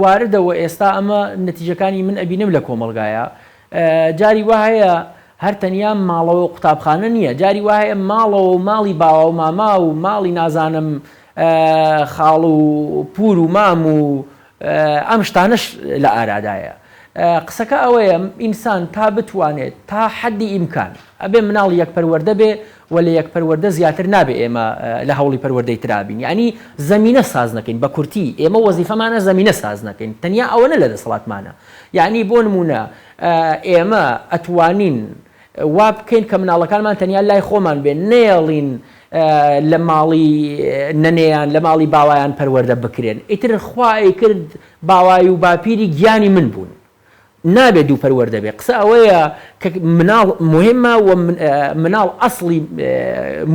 واردەوە ئێستا ئەمە نەتیجەکانی من ئەبینم لە کۆمەلگایە جاری وایە هەر تەنیا ماڵەوە و قوتابخانە نییە جاری وایە ماڵەوە و ماڵی باوە و ماما و ماڵی نازانم خاڵ و پور و مام و ئەم شتانش لە ئارادایە قسەکە ئەوەیە ئینسان تا بتوانێت تا حەدی ئیمکان ئەبێ مناڵ یەک پەروەردە بێ و لە یەک پەروەردە زیاتر نابێ ئێمە لە هەوڵی پەروەردەی ترابین یعنی زەمینە ساز نەکەین بە کورتی ئێمە وەزیفەمانە زەمینە ساز نەکەین تەنیا ئەوەنە لە دەسەڵاتمانە یعنی بۆ نمونە ئێمە ئەتوانین وا بکەین کە مناڵەکانمان تەنیا لای خۆمان بێن نێڵین لە ماڵی نەنێیان لە ماڵی باوایان پەروەردە بکرێن ئیتر خوای کرد باوای و باپیری گیانی من بوون نابێت دوو پەروەردە بێ قسە ئەوەیە کە مناڵ مهمە و مناڵ ئەسڵی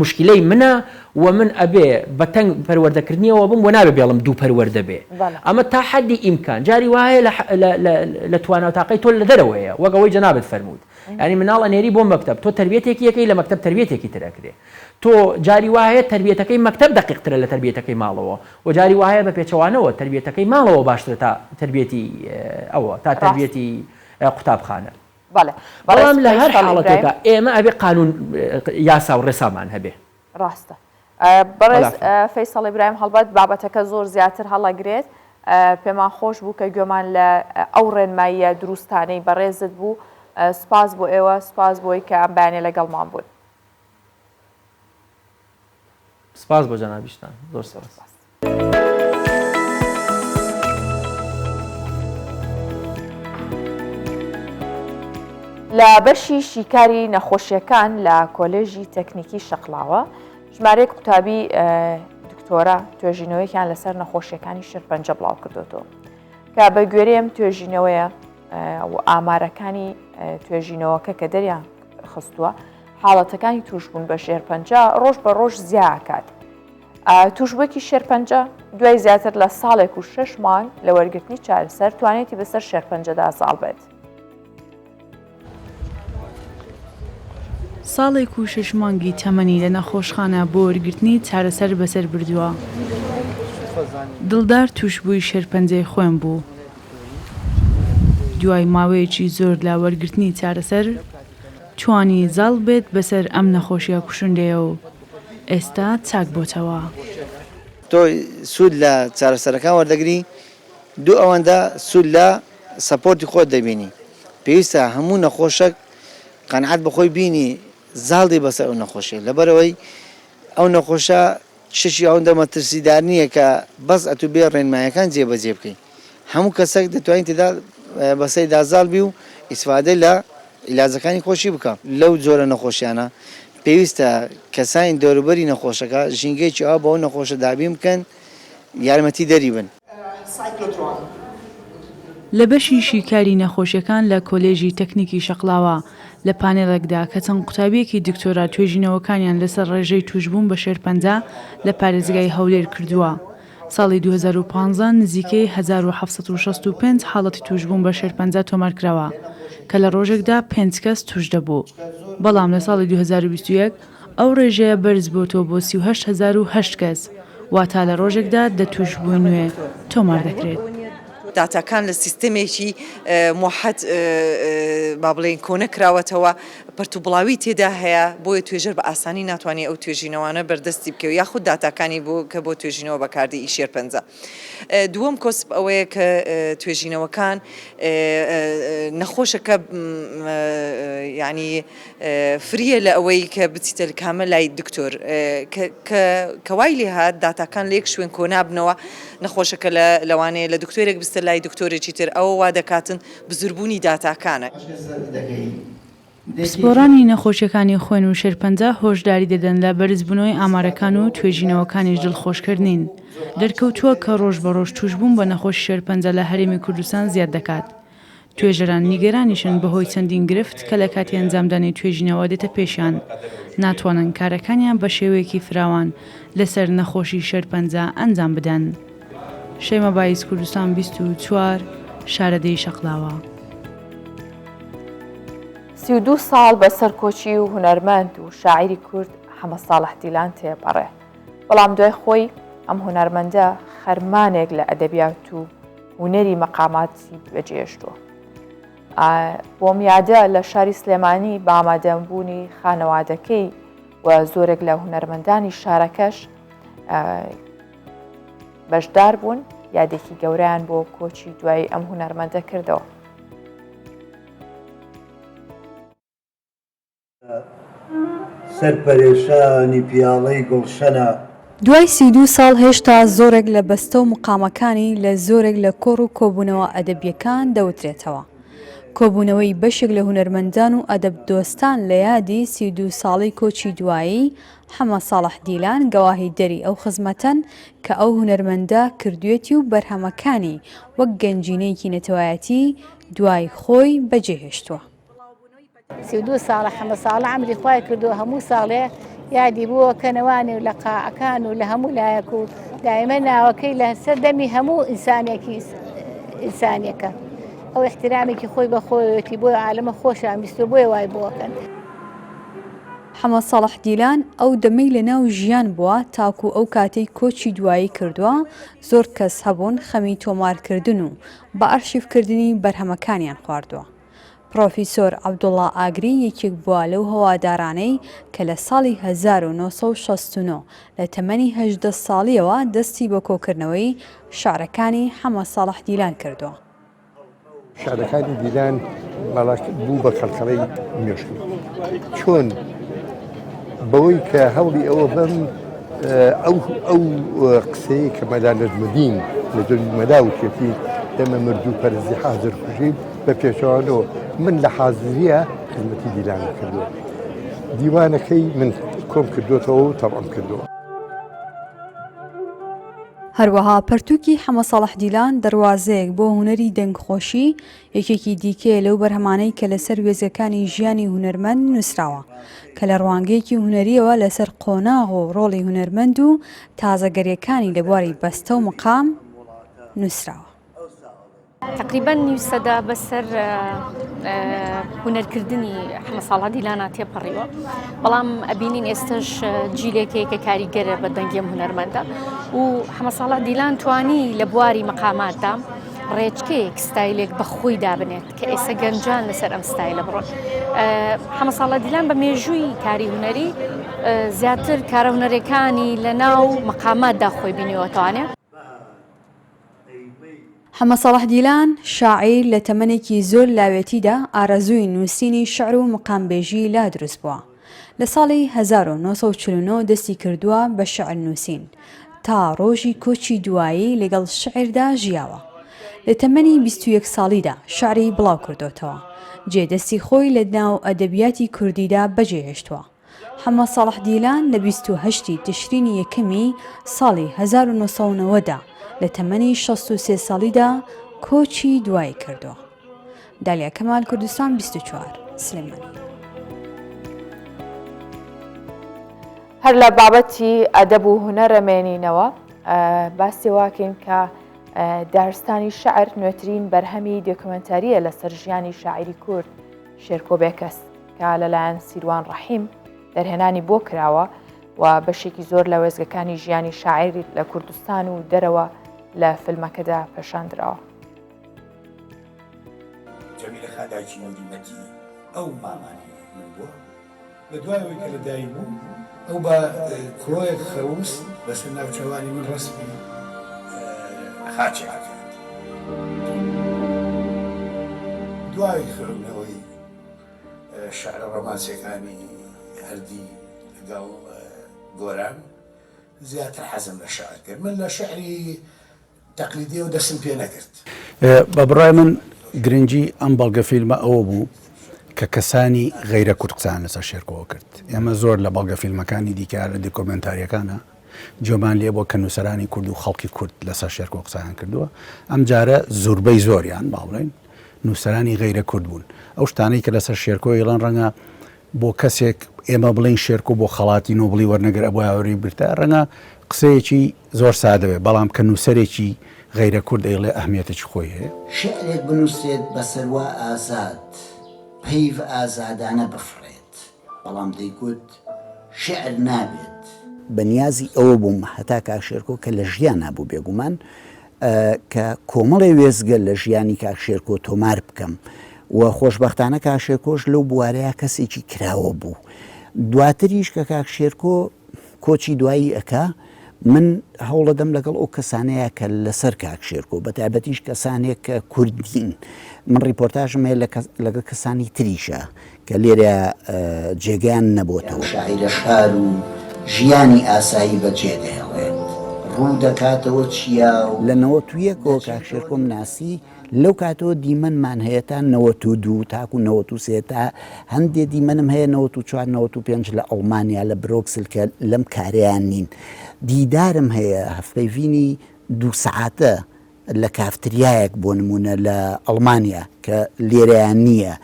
مشکلەی منە و من ئەبێ بە تەنگ پەروەردەکردنیەوە بم و نابێ بێڵم دوو پەروەردە بێ ئەمە تا حەدی ئیمکان جاری وایە لە توانەتاقەی تۆ لە دەرەوەیە وەک ئەوەی جەنابەت فەرموود ینی مناڵ ئەنێری بۆ مەکتەب تۆ تربیەتێکی یەکەی لە مەکتەب تربیەتێکی ترەکرێ تۆ جاری وایە تربیەتەکەی مەکتەب دقیقترە لە تربیەتەکەی ماڵەوە و جاری وایە بە پێچەوانەوە تربیەتەکەی ماڵەوە باشترە تا تربیەتی ئەوە تا تربیەتی قوتابخانە بەڵام لە هەر حاڵەتێکە ئێمە ئەبێ قانون یاسا و ڕێسامان هەبێ ڕاستە بەڕێز فەیسەڵ ئیبراهیم هەڵبەت بابەتەکە زۆر زیاتر هەڵەگرێت پێمان خۆش بوو کە گوێمان لە ئەو ڕێنماییە دروستانەی بەڕێزت بوو سپاس بۆ ئێوە سپاس بۆی کە ئەم بەیانیە لەگەڵمان بوون سپاس بۆ جەنابیشتان زۆر سپاس لە بەشی شیکاری نەخۆشیەکان لە کۆلێژی تەکنیکی شەقڵاوە ژمارەیەک قوتابی دکتۆرە توێژینەوەیەکیان لەسەر نەخۆشیەکانی شێرپەنجە بڵاو کردوتەوە کە بە گوێرەی ئەم توێژینەوەیە و ئامارەکانی توێژینەوەکە کە دەریان خستووە حاڵەتەکانی توشبوون بە شێرپەنجە ڕۆژ بە ڕۆژ زیاکات توشبووەکی شێرپەنجە دوای زیاتر لە ساڵێک و 6 مانگ لە وەرگرتنی چارەسەر توانێتی بەسەر شێرپەنجەدا ساڵ بێت ساڵێک و 6 مانگی تەمەنی لە نەخۆشخانە بۆ وەرگرتنی چارەسەر بەسەر بردووە دڵدار توشبووی شێرپەنجەی خۆم بوو دوای ماوەیەکی زۆر لە وەرگرتنی چارەسەر توانی زاڵ بێت بەسەر ئەم نەخۆشیە کوشندەیە و ئێستا چاک بۆتەوە تۆ سوود لە چارەسەرەکان وەردەگری دوو ئەوەندە سوود لە سەپۆرتی خۆت دەبینی پێویستە هەموو نەخۆشەک قەنعەت بەخۆی بینی زاڵی بەسەر ئەو نەخۆشیە لەبەرەوەی ئەو نەخۆشە شەشی ئەوەندە مەترسیدار نییە کە بەس ئەتو بێ ڕێنمایەکان جێبەجێ بکەین هەموو کەسێک دەتوانین تێدا بەسەری دازاڵ بی و ئیسفادە لە عیلاجەکانی خۆشی بکە لەو جۆرە نەخۆشیانە پێویستە کەسانی دەوروبەری نەخۆشەکە ژینگەیەکی ئەو بە ئەو نەخۆشە دابین بکەن یارمەتی دەری بن لە بەشی شیکاری نەخۆشیەکان لە کۆلێژی تەکنیکی شەقڵاوە لە پانێڵێکدا کە چەند قوتابیەکی دکتۆرا توێژینەوەکانیان لەسەر ڕێژەی توشبوون بە شێرپەنجە لە پارێزگای هەولێر کردووە. ساڵی 2015 نزیکەی 1765 حاڵەتی توشبوون بە شێرپەنجە تۆمارکراوە کە لە ڕۆژێکدا 5 کەس توش دەبوو. بەڵام لە ساڵی 2021 ئەو ڕێژەیە بەرز بۆتەوە بۆ 38,008 کەس واتە لە ڕۆژێکدا دەتوشبووی نوێ تۆمار دەکرێت. داتاکان لە سیستەمێکی موحد با بڵێن کۆنە کراوەتەوە پەرتوبڵاوی تێدا هەیە بۆیە توێژەر بە ئاسانی ناتوانێت ئەو توێژینەوەانە بەردەستی بکەوە یاخود داتاکانی کە بۆ توێژینەوە بەکاردی شێرپەنجە. دووەم کۆسپ ئەوەیە کە توێژینەوەکان نەخۆشەکە ینی فریە لە ئەوەی کە بچیتە کامە لای دکتۆر کەوای لێ هات داتاکان لە یەک شوێن کۆنابنەوە نەخۆشەکە لەوانەیە لە دکتۆرێک بستە لای دکتۆرێکی تر ئەوە وا دەکاتن بزربوونی داتاکانە. پسپۆڕانی نەخۆشیەکانی خوێن و شێرپەنجە هۆشداری دەدەن لە بەرزبوونەوەی ئامارەکان و توێژینەوەکانیش دڵخۆشکردنین. دەرکەوتووە کە ڕۆژ بە ڕۆژ توشبوون بە نەخۆشی شێرپەنجە لە هەرێمی کوردستان زیاد دەکات. توێژەران نیگەرانیشن بەهۆی چەندین گرفت کە لە کاتی ئەنجامدانی توێژینەوە دێتە پێشیان ناتوانن کارەکانیان بە شێوەیەکی فراوان لەسەر نەخۆشی شێرپەنجە ئەنجام بدەن. شەیمە بایس کوردستان 24 شارەدەی شەقلاوە. 32 ساڵ بە سەرکۆچی و هونەرمەند و شاعیری کورد حەمە ساڵح دیلان تێپەڕێ. بەڵام دوای خۆی ئەم هونەرمەندە خەرمانێک لە ئەدەبیات و هونەری مەقاماتی بەجێهێشتووە. بۆم یادە لە شاری سلێمانی بە ئامادەبوونی خانەوادەکەی و زۆرێک لە هونەرمەندانی شارەکەش بەشدار بوون یادێکی گەورەیان بۆ کۆچی دوای ئەم هونەرمەندە کردەوە. سەرپەرێشانی پیاڵەی گوڵشەنە. دوای 32 ساڵ هێشتا زۆرێک لە بەستە و مقامەکانی لە زۆرێک لە کۆڕ و کۆبوونەوە ئەدەبیەکان دەوترێتەوە. کۆبوونەوەی بەشێک لە هونەرمەندان و ئەدەب دۆستان لە یادی 32 ساڵی کۆچی دوایی حەمە ساڵح دیلان گەواهی دەری ئەو خزمەتەن کە ئەو هونەرمەندە کردوێتی و بەرهەمەکانی وەک گەنجینەیەکی نەتەوایەتی دوای خۆی بەجێهێشتووە. 32 ساڵە حەمە ساڵە عەمری خوای کردووە هەموو ساڵێ یادی بووە کەنەوانی و لە قاعەکان و لە هەموو لایەک و دایمە ناوەکەی لە سەر دەمی هەموو ئینسانێکە ئەو احترامێکی خۆی بەخۆیەتی بۆی عالەمە خۆشیان بیستۆ بۆیە وای بۆکەن. حەمە ساڵح دیلان ئەو دەمەی لە ناو ژیان بووە تاکو ئەو کاتەی کۆچی دوایی کردووە زۆر کەس هەبوون خەمی تۆمارکردن و بە ئەرشیفکردنی بەرهەمەکانیان خواردووە. پرۆفیسۆر عەبدوڵڵا ئاگری یەکێک بووە لەو هەوادارانەی کە لە ساڵی 1969 لە تەمەنی 18 ساڵیەوە دەستی بە کۆکردنەوەی شارەکانی حەمە ساڵح دیلان کردووە. شارەکانی دیلان بوو بە کەڵکەڵەی نوێژی چۆن بەوەی کە هەوڵی ئەوە بم ئەو قسەیە کە مەلا نەجمەدین لە دەوری مەلاوتێتی دەمە مردوو پەرزی حازر کوژی بە پێشەوانەوە من لە حازریە خزمەتی دیلان کردووە. دیوانەکەی من کۆم کردوێتەوە و تەڕام کردووە. هەروەها پەرتووکی حەمە ساڵح دیلان دەواازەیەک بۆ هونەری دەنگخۆشی یەکێکی دیکەیە لەو بەرهەمانەی کە لەسەر وێزەکانی ژیانی هونەرمەند نووسراوە کە لە ڕوانگەیەکی هونەریەوە لەسەر قۆناغ و ڕۆڵی هونەرمەند و تازەگەریەکانی لە بواری بەستە و مقام نووسراوە. تقریبا نیو سەدا بەسەر هونەرکردنی حەمە ساڵح دیلانە تێپەڕیوە بەڵام ئەبینین ئێستش جیلێکەیە کە کاریگەرە بە دەنگێم هونەرمەندە و حەمە ساڵح دیلان توانی لە بواری مەقاماتدا ڕێچکەیەک ستایلێک بەخۆی دابنێت کە ئێستا گەنجان لەسەر ئەم ستایلە بڕۆن. حەمە ساڵح دیلان بە مێژووی کاری هونەری زیاتر کارە هونەرەکانی لە ناو مەقاماتدا خۆی بینیوەتوانێت. حەمە ساڵح دیلان شاعیر لە تەمەنێکی زۆر لاوێتیدا ئارەزووی نووسینی شعر و مقامبێژی لا دروست بووە. لە ساڵی 1949 دەستی کردووە بە شعر نووسین تا ڕۆژی کۆچی دوایی لەگەڵ شعردا ژیاوە. لە تەمەنی 21 ساڵیدا شعری بڵاو کردوتەوە جێدەستی خۆی لە ناو ئەدەبیاتی کوردیدا بەجێهێشتووە. حەمە ساڵح دیلان لە 28 تشرینی یەکەمی ساڵی 1990دا لە تەمەنی 63 ساڵیدا کۆچی دوایی کردووە. دالیا کەمال کوردستان 24 سلێمانی. هەر لە بابەتی ئەدەب و هونەرەمێنینەوە باسی واکەین کە دارستانی شعر نوێترین بەرهەمی دۆکومنتاریە لەسەر ژیانی شاعیری کورد شێرکۆ بێکەس کە لەلایەن سیروان ڕەحیم دەرهێنانی بۆ کراوە و و بەشێکی زۆر لە وێزگەکانی ژیانی شاعری لە کوردستان و دەرەوە لە فیلمەکەدا پێشاندراوە. جەمیلە خاداکی نەودیمەتی ئەو مامانی من بووە لە دوایەوەی کە لەدایک بوو ئەو بە کۆیەک خەوس بەسەر ناوچەوانی من ڕسمی خاچی ئاکات. دوای خوێندنەوەی شەعرە ڕۆمانسیەکانی هەردی لەگەڵ گۆران زیاتر حەزم لە شەعر کرد. من لە شەعری تەقلیدی و دەستم پێ نەکرد. بە بڕای من گرنگی ئەم بەڵگە فیلمە ئەوە بوو کە کەسانی غەیرە کورد قسان لەسەر شێرکۆوە کرد. ئێمە زۆر لە بەڵگە فیلمەکانی دیکار لە دۆکۆمنتاریەکانە جۆمان لێ بۆ کە نووسەرانی کورد و خەڵکی کورد لەسەر شێرکۆ قسەیان کردووە. ئەم جارە زۆربەی زۆریان باڵێن نووسەرانی غەیرە کورد بوون. ئەو شتانەی کە لەسەر شێرکۆ ئێڵان ڕەنگە بۆ کەسێک ئێمە بڵین شێرکۆ بۆ خەڵاتی نۆبڵی وەرنەگەر ئەبوو هاوری برتە ڕەنگە قسەیەکی زۆر سادەوێ بەڵام کە نووسەرێکی غەیرە کورد ئێڵێ ئەهمیەتێکی خۆی هەیە. شعرێک بنووسێت بەسەروا ئازاد پەیڤ ئازادانە بفڕێت بەڵام دەیگوت شعر نابێت. بەنیازی ئەوە بووم هەتا کاکشێرکۆ کە لە ژیان نبوو بێگومان کە کۆمەڵی وێزگە لە ژیانی کاکشێرکۆ تۆمار بکەم و خۆشببختانە کاکشێرکۆش لەو بوارەیە کەسێکی کراوە بوو. دواتریش کە کاکشێرکۆ کۆچی دوایی ئەکا من هەوڵەدەم لەگەڵ ئەو کەسانەیە کە لەسەر کاکشێرکۆ بە تایبەتیش کەسانێک کە کوردین من ڕیپۆرتاژم هەیە لەگەڵ کەسانی تریشە کە لێرە جێگەیان نەبووتەوە. شاعیرە شار و ژیانی ئاسایی بەجێ دەهێڵێت ڕوو دەکاتەوە چیا و لە 91ەوە کاکشێرکۆم ناسی لەو کاتەوە دیمەنمان هەیە تا 92 تاکو 93 تا هەندێک دیمەنم هەیە 94 95 لە ئەڵمانیا لە برۆکسل کە لەم کارەیان نین. دیدارم هەیە هەفتەی ڤینی 2 سەعاتە لە کافتریایەک بۆ نمونە لە ئەڵمانیا کە لێرەیان نییە.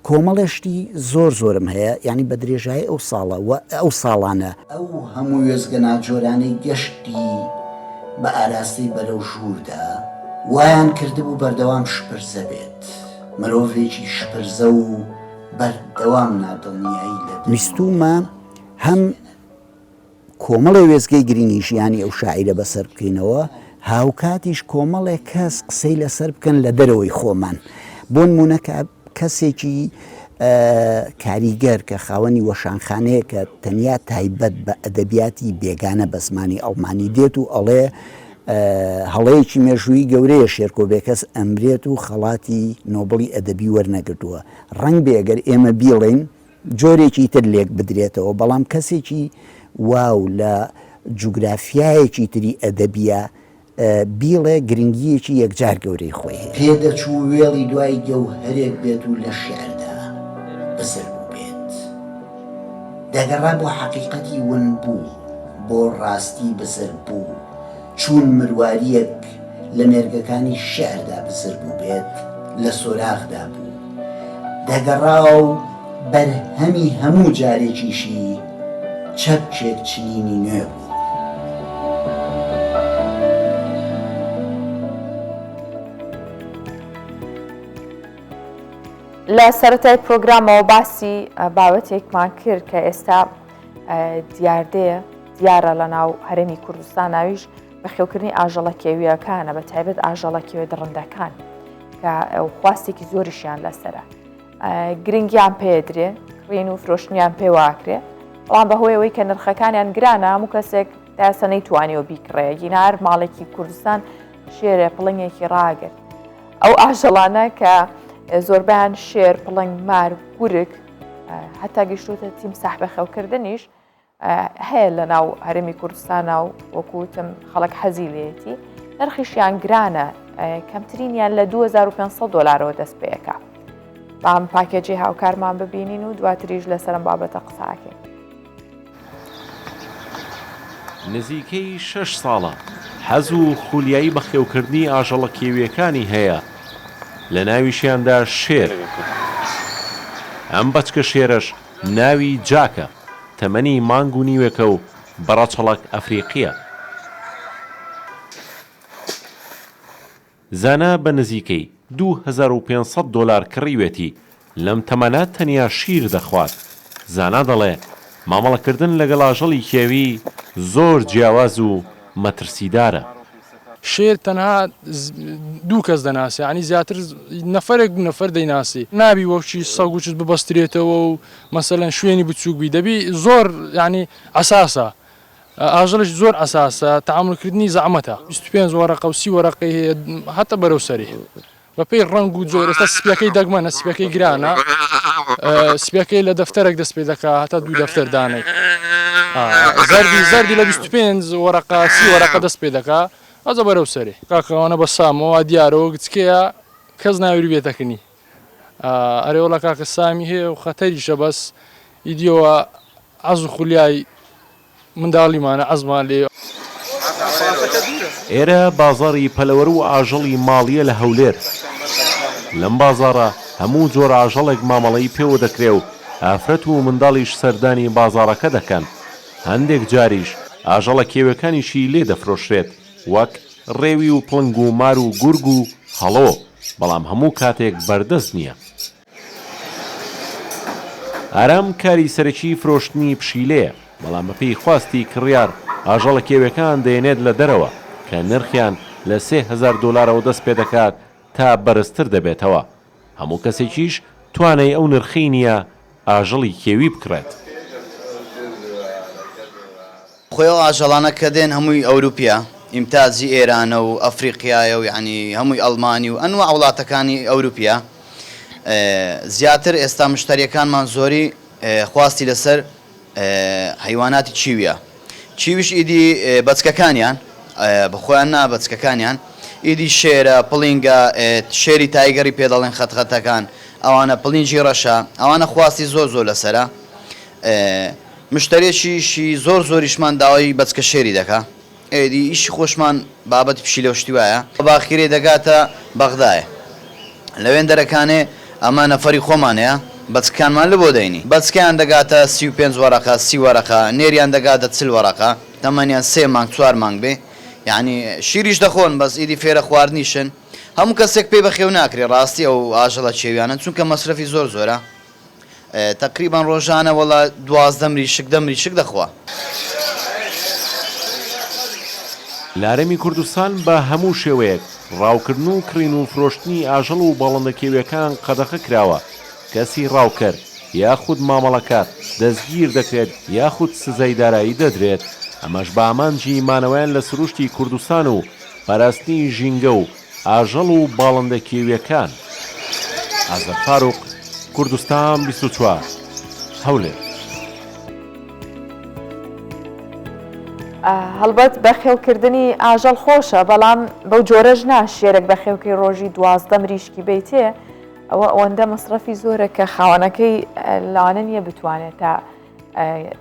کۆمەڵێشتی زۆر زۆرم هەیە ینی بە درێژایی ئەو ساڵە و ئەو ساڵانە ئەو هەموو وێزگە ناجۆرانەی گەشتی بە ئاراستی بەرەو ژووردا وایان کردبوو بەردەوام شپرزە بێت مرۆڤێکی شپرزە و بەردەوام نادڵنیایی لە ویستومە هەم کۆمەڵی وێزگەی گرینی ژیانی ئەو شاعیرە بەسەر بکەینەوە هاوکاتیش کۆمەڵێک کەس قسەی لەسەر بکەن لە دەرەوەی خۆمان بۆ نمونەکە کەسێکی کاریگەر کە خاوەنی وەشانخانەیە کە تەنیا تایبەت بە ئەدەبیاتی بێگانە بە زمانی ئەڵمانی دێت و ئەڵێ هەڵەیەکی مێژووی گەورەیە شێرکۆ بێکەس ئەمرێت و خەڵاتی نۆبڵی ئەدەبی وەرنەگرتووە ڕنگ بێگەر ئێمە بیڵێن جۆرێکی تر لێک بدرێتەوە بەڵام کەسێکی واو لە جوگرافیایەکی تری ئەدەبیە بیڵێ گرنگیەکی یەکجار گەورەی خۆی پێدەچوو وێڵی دوای گەوهەرێک بێت و لە شێعردا بەسەر بوو بێت دەگەڕا بۆ حەقیقەتی ون بوو بۆ ڕاستی بەسەر بوو چون مرواریەک لە مێرگەکانی شێعردا بەسەر بوو بێت لە سۆراخدا بوو دەگەڕا و بەرهەمی هەموو جارێکیشی چەپچێک چنینی نوێ بوو. لە سەرەتای پرۆگرامەوە باسی بابەتێکمان کرد کە ئێستا دیاردەیە دیارە لە ناو هەرێمی کوردستان ناویش بەخێوکردنی ئاژەڵە کێویەکانە بە تایبەت ئاژەڵە کێوێ دڕندەکان کە خواستێکی زۆریشیان لەسرە گرنگیان پێدرێ کڕین و فرۆشتنیان پێ واکرێ بەڵام بەهۆیەوەی کە نرخەکانیان گرانە هەموو کەسێک داسە نەیتوانیەوە بیکڕێ گینار ماڵێکی کوردستان شێرە پڵنگێکی ڕاگرت ئەو ئاژەڵانە کە زۆربیان شێر پڵنگ مار گورگ هەتا گەیشتوتە تیمساح بەخێوکردنیش هەیە لە ناو هەرێمی کوردستانە و وەکوتم خەڵک حەزی لێتی نرخیشیان گرانە کەمترینیان لە $2500 دەست پێەکە بام پاکێجی هاوکارمان ببینین و دواتریش لەسەرم بابەتە قساکەین. نزیکەی 6 ساڵە حەز و خولیایی بەخێوکردنی ئاژەڵە کێویەکانی هەیە لە ناویشیاندا شێر ئەم بەچکە شێرەش ناوی جاکە تەمەنی مانگ و نیوێکە و بەڕەچەڵک ئەفریقیە زانا بە نزیکەی $2500 کڕیوێتی لەم تەمەنە تەنیا شیر دەخوات زانا دەڵێ مامەڵەکردن لەگەڵ ئاژەڵی کێوی زۆر جیاواز و مەترسیدارە. شێر تەنها دوو کەس دەناسێ، ینی زیاتر نەفرێک نەفەر دەیناسی، نابی وەشی سەگ و چ ببەسترێتەوە و مەسەلەن شوێنی بچووک بی دەبی زۆر ینی ئەساسە. ئاژەڵش زۆر ئەساسە تەعاملکردنی زەحمەتە 25 وەرەقە و 30 وەرەقەی هەیە هەتە بەرەو سەری بە پێی ڕنگ و زۆر ئێستا سپیەکەی دەگمەنە سپیەکەی گرانە سپیەکەی لە دەفتەرێک دەست پێ دەکات هەتا دوو دەفتەر دانێک زەردی لە 25 وەرەقە 30 وەرەقە دەست پێ دەکات ئەزە بەرەو سەری کاکەوانە بە سامەوە دیارەوە گچکەیە کەس ناویری بێتەکەنی ئەرێوەڵە کاکە سامی هەیە و خەتەریشە بەس ئیدیەوە عەز و خولیای منداڵیمانە عەزمان لێ. ئێرە بازاڕی پەلەوەر و ئاژەڵی ماڵیە لە هەولێر. لەم بازاڕە هەموو جۆر ئاژەڵێک مامەڵەی پێوە دەکرێ و ئافرەت و منداڵیش سەردانی بازاڕەکە دەکەن. هەندێک جاریش ئاژەڵە کێوەکانیشی لێ دەفرۆشرێت وەک ڕێوی و پڵنگ و مار و گورگ و هەڵۆ، بەڵام هەموو کاتێک بەردەست نییە. ئارام کاری سەرەکی فرۆشتنی پشیلەیە، بەڵام بەپێی خواستی کڕیار ئاژەڵە کێوەکان دێنێت لە دەرەوە کە نرخیان لە 3000 دلارەوە دەست پێ دەکات تا بەرزتر دەبێتەوە. هەموو کەسێکیش توانای ئەو نرخی نییە ئاژەڵی کێوی بکڕێت. خۆی ئاژەڵانە کە دێن هەمووی ئەوروپیا، ئیمتازی ئێرانە و ئەفریقیایە و یعنی هەمووی ئەڵمانی و ئەنوا وڵاتەکانی ئەوروپیا زیاتر ئێستا مشتریەکانمان زۆری خواستی لەسەر حیواناتی چیویە. چیویش ئیدی بەچکەکانیان بەخۆیان نا بەچکەکانیان ئیدی شێرە پڵینگە شێری تایگەری پێدەڵێن خەتخەتەکان ئەوانە پڵینجی ڕەشە ئەوانە خواستی زۆر لەسرە. مشترێکیشی زۆریشمان داوای بەچکە شێری دەکا ئێدی ئیشی خۆشمان بابەتی پشی لە شتی وایە باخیرێ دەگاتە بەغدایە لەوێن دەرەکانێ ئەمە نەفەری خۆمانەیە بەچکانمان لە بۆ دەینی بەچکیان دەگاتە 35 وەرەقە 30 وەرەقە نێریان دەگاتە 40 وەرەقە تەمەنیان 3 مانگ 4 مانگ بێ یعنی شیریش دەخۆن بەس ئیدی فێرە خواردنیشن هەموو کەسێک پێی بەخێو ناکرێ ڕاستی ئەو ئاژەڵە چێویانە چونکە مەسرەفی زۆرە تقریبان ڕۆژانە وەڵا 12 مریشک 10 مریشک دەخوا. لارەمی کوردستان بە هەموو شێوەیەک ڕاوکردن و کڕین و فرۆشتنی ئاژەڵ و باڵندە کێویەکان قەدەخە کراوە. کەسی ڕاوکرد یاخود مامەڵەکات دەستگیر دەکرێت یاخود سزای دارایی دەدرێت. ئەمەش بە ئامانجی مانەوەیان لە سروشتی کوردستان و پاراستنی ژینگە و ئاژەڵ و باڵندە کێویەکان. ئازەر فاروق، کوردستان 24 هەولێر. هەڵبەت بەخێوکردنی ئاژەڵ خۆشە بەڵام بەو جۆرەش نا شێرێک بەخێوکەی ڕۆژی 12 مریشکی بیتێ ئەوە ئەوەندە مەسرەفی زۆرە کە خاوەنەکەی لاوانە نییە بتوانێت تا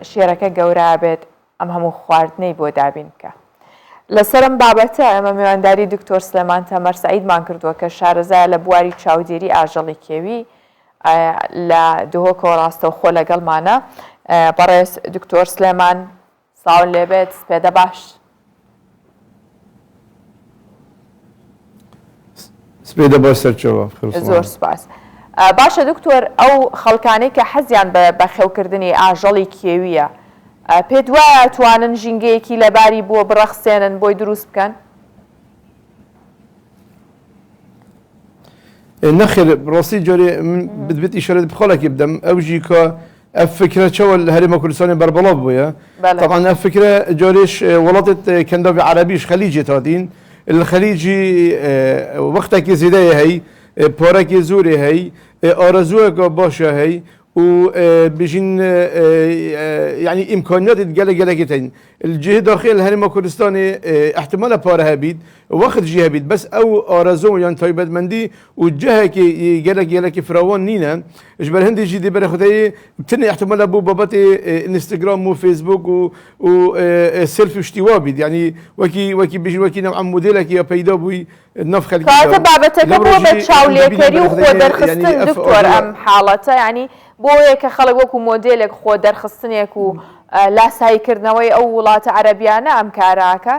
شێرەکە گەورە بێت ئەم هەموو خواردنەی بۆ دابین بکە. لەسەرم بابەتە ئەمە میوانداری دکتۆر سلێمان تەمەر سەعیدمان کردووە کە شارەزایە لە بواری چاودێری ئاژەڵی کێوی لە دهۆکەوە ڕاستەوخۆ لەگەڵمانە. بەڕێز دکتۆر سلێمان ساڵ لێبێت سپێدە باش. سپێدە باش سەرچەوە زۆر سپاس. باشە دکتۆر ئەو خەڵکانەی کە حەزیان بە بەخێوکردنی ئاژەڵی کێویە پێت وایە توانن ژینگەیەکی لەباری بۆ بڕەخسێنن بۆی دروست بکەن؟ نەخێر ڕاستی جۆرێ من بێت ئیشارەت بخۆڵێکی بدەم ئەوژی کە ئەف فکرە چەوە لە هەرێمە کوردستانی بەربەڵاو بووە طبعا ئەف فکرە جۆرێش وڵاتت کەنداوی عربیش خەلیجێتەوە دین الخەلیجی وەختێکی زیدەیە هەی پۆرەکی زۆرێ هەی ئارەزووەکە باشە هەی و بژین يعني امكانيات جلجلتين الجهه داخل الهرم كردستاني احتمال بارها بيد وقت جهه بيد بس او ارزو يعني طيبت مندي والجهه كي جلجلك فراوان نينا اجبر هندي جدي برخدي بتني احتمال ابو بابتي انستغرام وفيسبوك و سيلفي اشتوابي يعني وكي بيجي وكي نوع موديلك يا بيدا بوي النفخه كاتب بابتك ابو بتشاولي كريو خودر خصن دكتور ام حالته يعني بۆیە کە خەڵک وەکو مۆدلێک خۆ دەرخستنێک و لاساییکردنەوەی ئەو وڵاتە عەرەبیانە ئەم کاراکە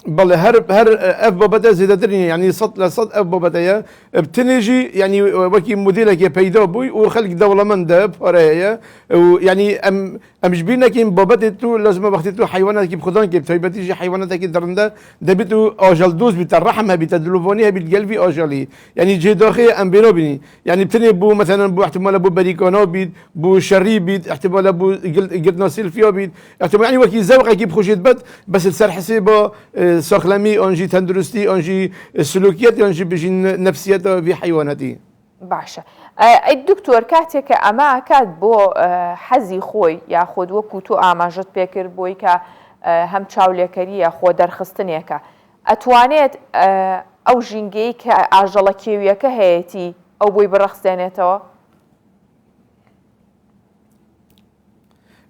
بله هر اف بابته زیادتر یعنی 100 ل 100 اف بابته بتنجي يعني وكي موديلك پیدا بوي وخلق دولمند پاره و يعني ام جبينا كي بابته تو لازم وقت تو حيوانات كي بخدان كي بتيجي حيوانات كي درنده دبتو اجل دوز بالرحمه بتدلوفونيها بالقلبي اجلي يعني جي داخل ام بينو بيني يعني بتني بو مثلا بو احتمال بو بريكانو بيد بو شري بيد احتمال بو قلنا سيلفيا بيد احتمال يعني وكي زوقه كي بخوشيت بد بس السر حسيبه ساخلمي انجي تندرستي انجي سلوكيات انجي بجين نفسيات في حيواناتي باشە دکتۆر کاتێک کە ئەمە کات بۆ حەزی خۆی یاخود وەکو تۆ ئاماژت پێکرد بۆی کە هەم چاولێکەریە خۆ دەرخستنێکە ئەتوانێت ئەو ژینگەی کە ئاژەڵە کێویەکە هەیەی ئەو بۆی بڕەخسێنێتەوە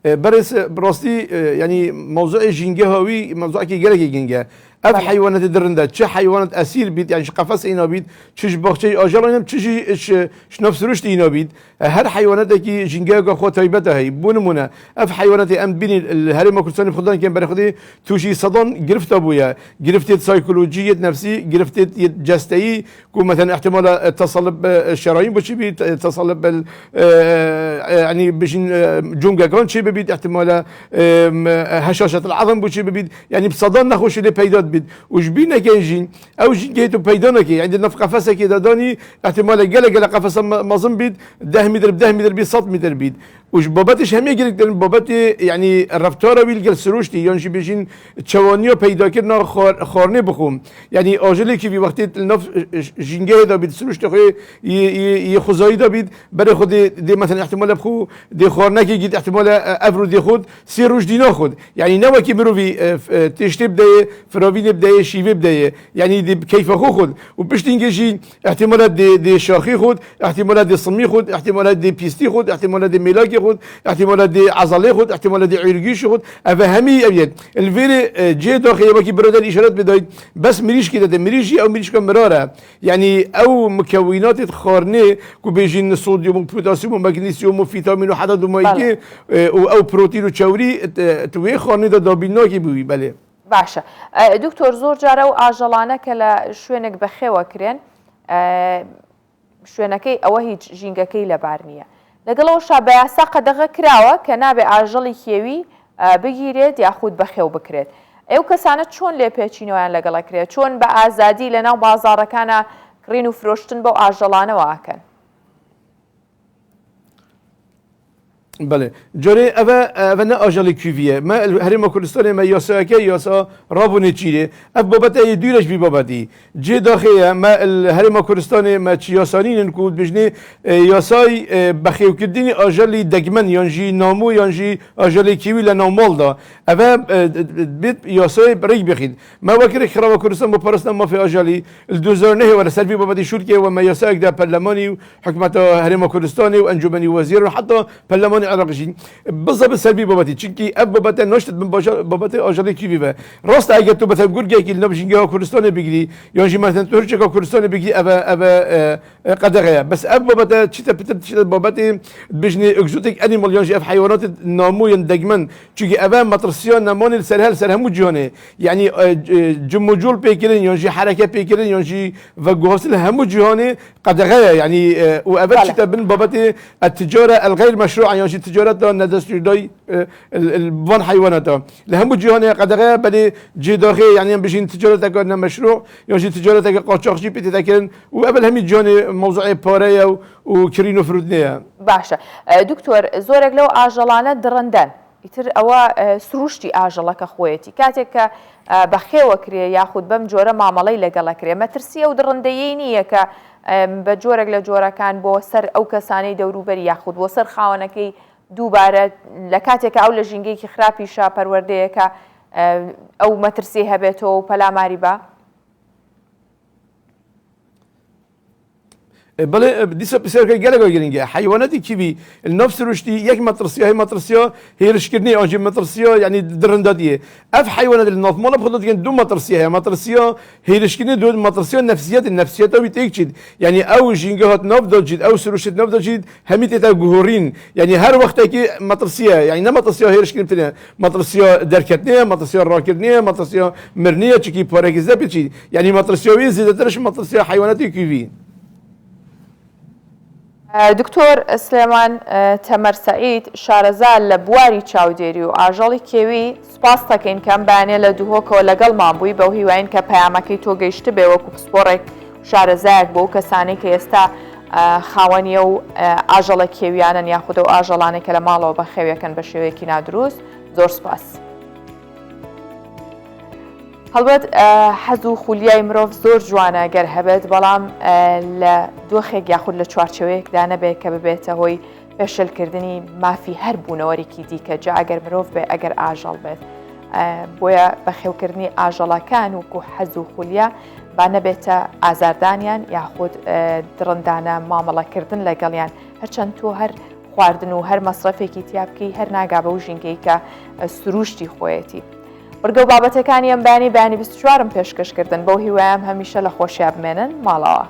برس براستي يعني موضوع جينجا هوي موضوع كي جالك جينجا اف حيوانات درنده تش حيوانات اسير بيت يعني قفص اينا بيت تش باخشي اجرانم تشي ش نفس رشت اينا بيت هر حيوانات كي جينجا خو تايبته هي بونمونه اف حيوانات ام بين الهرم كرسان خدان كان برخدي توشي صدن جرفت ابويا جرفتت سايكولوجيه نفسي جرفتت جستي كو مثلا احتمال تصلب الشرايين بشي بيت تصلب يعني بشين جونجا كان شي بيت احتمال هشاشه العظم بشي بيت يعني بصدن نخوش اللي بيدات بيت وجبينا كينجين او جيتو بيدانكي عندنا في قفصه كده داني احتمال جل قفصه مظن بيت 10 متر ب 10 متر ب 100 متر بيت وش باباتش هم يجري باباتي يعني الرفتاره ويلقى سروشتي يعني بيجين تشوانيو بيدا كنا خارني بخوم يعني اجلي كي في وقت النف جينجه دا بيت سروشتي يخزاي دا بيت بري خد دي مثلا احتمال بخو دي خارنكي جيت احتمال افرو دي خد سي روش دي ناخد يعني نوا كي برو في تشتي بدايه فراوين بدايه شيفي بدايه يعني دي كيف اخو خد وبشتينجي احتمالات دي شاخي خد احتمالات دي صمي خد احتمالات دي بيستي خد احتمالات دي ميلاكي خد احتمالات دي عضلي خد احتمالات دي عرقيش خد افهمي ابيض الفيري جي داخل باكي برادر اشارات بدايه بس مريش كده مريشي او مريش كمراره يعني او مكونات خارنه كو بيجين صوديوم وبوتاسيوم ومغنيسيوم وفيتامين وحدد ومايكي او بروتين وشوري توي خارنه دا دابيناكي بوي بله باشە دکتۆر زۆر جارە و ئاژەڵانە کە لە شوێنێک بەخێوە کرێن شوێنەکەی ئەوە هیچ ژینگەکەی لەبار نییە لەگەڵەوەشا بە یاسا قەدەغە کراوە کە نابێ ئاژەڵی کێوی بگیرێت یاخود بەخێو بکرێت ئەو کەسانە چۆن لێ پێچینەوەیان لەگەڵە کرێت چۆن بە ئازادی لەناو بازاڕەکانە کڕین و فرۆشتن بەو ئاژەڵانەوە ئاکەن بله جوری اوه نه آجالی کیویه ما هرم کردستان ما یاسا که یاسا رابونه چیره اف بابت ای دیرش بی بابتی جه داخله ما هرم کردستان ما چیاسانین کود بجنه یاسای بخیو کردنی آجالی دگمن یانجی نامو یانجی آجالی کیوی لنامال دا اوه بیت یاسای برای بخید ما وکر خراب کردستان با پرستان ما فی آجالی الدوزار نه ولا سلبی بابتی شورکه و ما یاسا اگه پرلمانی و حکمت هرم کردستانی و انجمنی وزیر و حتی پرلمانی عراقيين بالضبط سلبي بابتي تشكي اب بابتي نشط من بابتي اجري كيفي به راست اگه تو مثلا گور گه كيل نبجينجا كردستان بيجري يعني مثلا تركيا كردستان بيجي ابا قدغه بس اب بابتي تشتا بتشتا بابتي بجني اكزوتيك انيمال يعني اف حيوانات نامو يندجمن تشكي ابا مطرسيون نامون السرهل سرهم جوني يعني جمجول بيكرين يعني حركه بيكرين يعني فغوسل هم جوني قدغه يعني وابا تشتا بن بابتي التجاره الغير مشروعه يعني تجارات ندستري البن حيوانات لهم جهان قدغه بل جي داخل يعني بيجين تجارات كان مشروع يعني تجارات قاچاقچی بتذكرن وقبل هم جهان موضوع باريا وكرينو فرودنيا باشا دكتور زورك لو اجلانه درندن يتر او سروشتي اجلك خويتي كاتك بخيو كري ياخذ بم جوره معاملي لقال كري ما ترسيه ودرنديينيه ك بە جۆرێک لە جۆرەکان بۆ سەر ئەو کەسانەی دەوروبەری یاخود بۆ سەر خاوەنەکەی دووبارە لە کاتێکە ئەو لە ژینگەیەکی خراپیشە پەروەردەیەکە ئەو مەترسی هەبێتەوە و پەلاماری بە بەڵێ دیسە پرسیارەکە گەلێکەوە گرنگە حیوانەتی کیوی نفس روشتی یەک مەترسیە هەی مەترسیە هێرشکردنی ئەوجی مەترسیە ینی درندا دیە ئەف حیوانەت نافمەڵە بخۆتگەن دوو مەترسیە هەیە مەترسیە هێرشکردنی دو مەترسیە نفسیەتەوی تێکچیت ینی ئەو ژینگە هات نافدەجیت ئەو سروشت نافدەجیت هەمی تێتا گوهۆڕین ینی هەر وەختێکی مەترسیە ینی نەمەترسیە هێرشکردنە مەترسیە دەرکەتنیە مەترسیە ڕاکردنیە مەترسیە مرنیە چکی پارێکی زەپێکی ینی مەترسیەوی زیاترش مەترسیە حیوانەتی کیوی دکتۆر سلێمان تەمەرسەعید شارەزار لە بواری چاودێری و ئاژەڵی کێوی سوپاس دەکەین کەم بەیانێ لە دووهۆکەوە لەگەڵمان بووی بەو هیواین کە پەیامەکەی تۆ گەیشتە بێ وەکو پسپۆڕێک شارەزایەک بۆ کەسانی کە ئێستا خاوەنیە و ئاژەڵە کێویانن یاخودە و ئاژەڵانێک کە لە ماڵەوە بە خێویەکەن بە شێوەیەکی نادروست زۆر سوپاس. هەڵبەت حەز و خولیای مرۆڤ زۆر جوانە گەر هەبێت بەڵام لە دۆخێک یاخود لە چوارچەوەیەکدا نەبێت کە ببێتە هۆی پێشلکردنی مافی هەر بوونەوەرێکی دیکە جا ئەگەر مرۆڤ بێ ئەگەر ئاژەڵ بێت بۆیە بەخێوکردنی ئاژەڵەکان وکو حەز و خولیا با نەبێتە ئازاردانیان یاخود درڕندانە مامەڵەکردن لەگەڵیان هەرچەند تۆ هەر خواردن و هەر مەسرەفێکی تیابکەی هەر ناگا بە و ژینگەی کە سروشتی خۆیەتی. وەرگە و بابەتەکانی ئەم بانی 24م پێشکەشکردن بەو هیوایەم هەمیشە لە خۆشییا بمێنن ماڵەوە.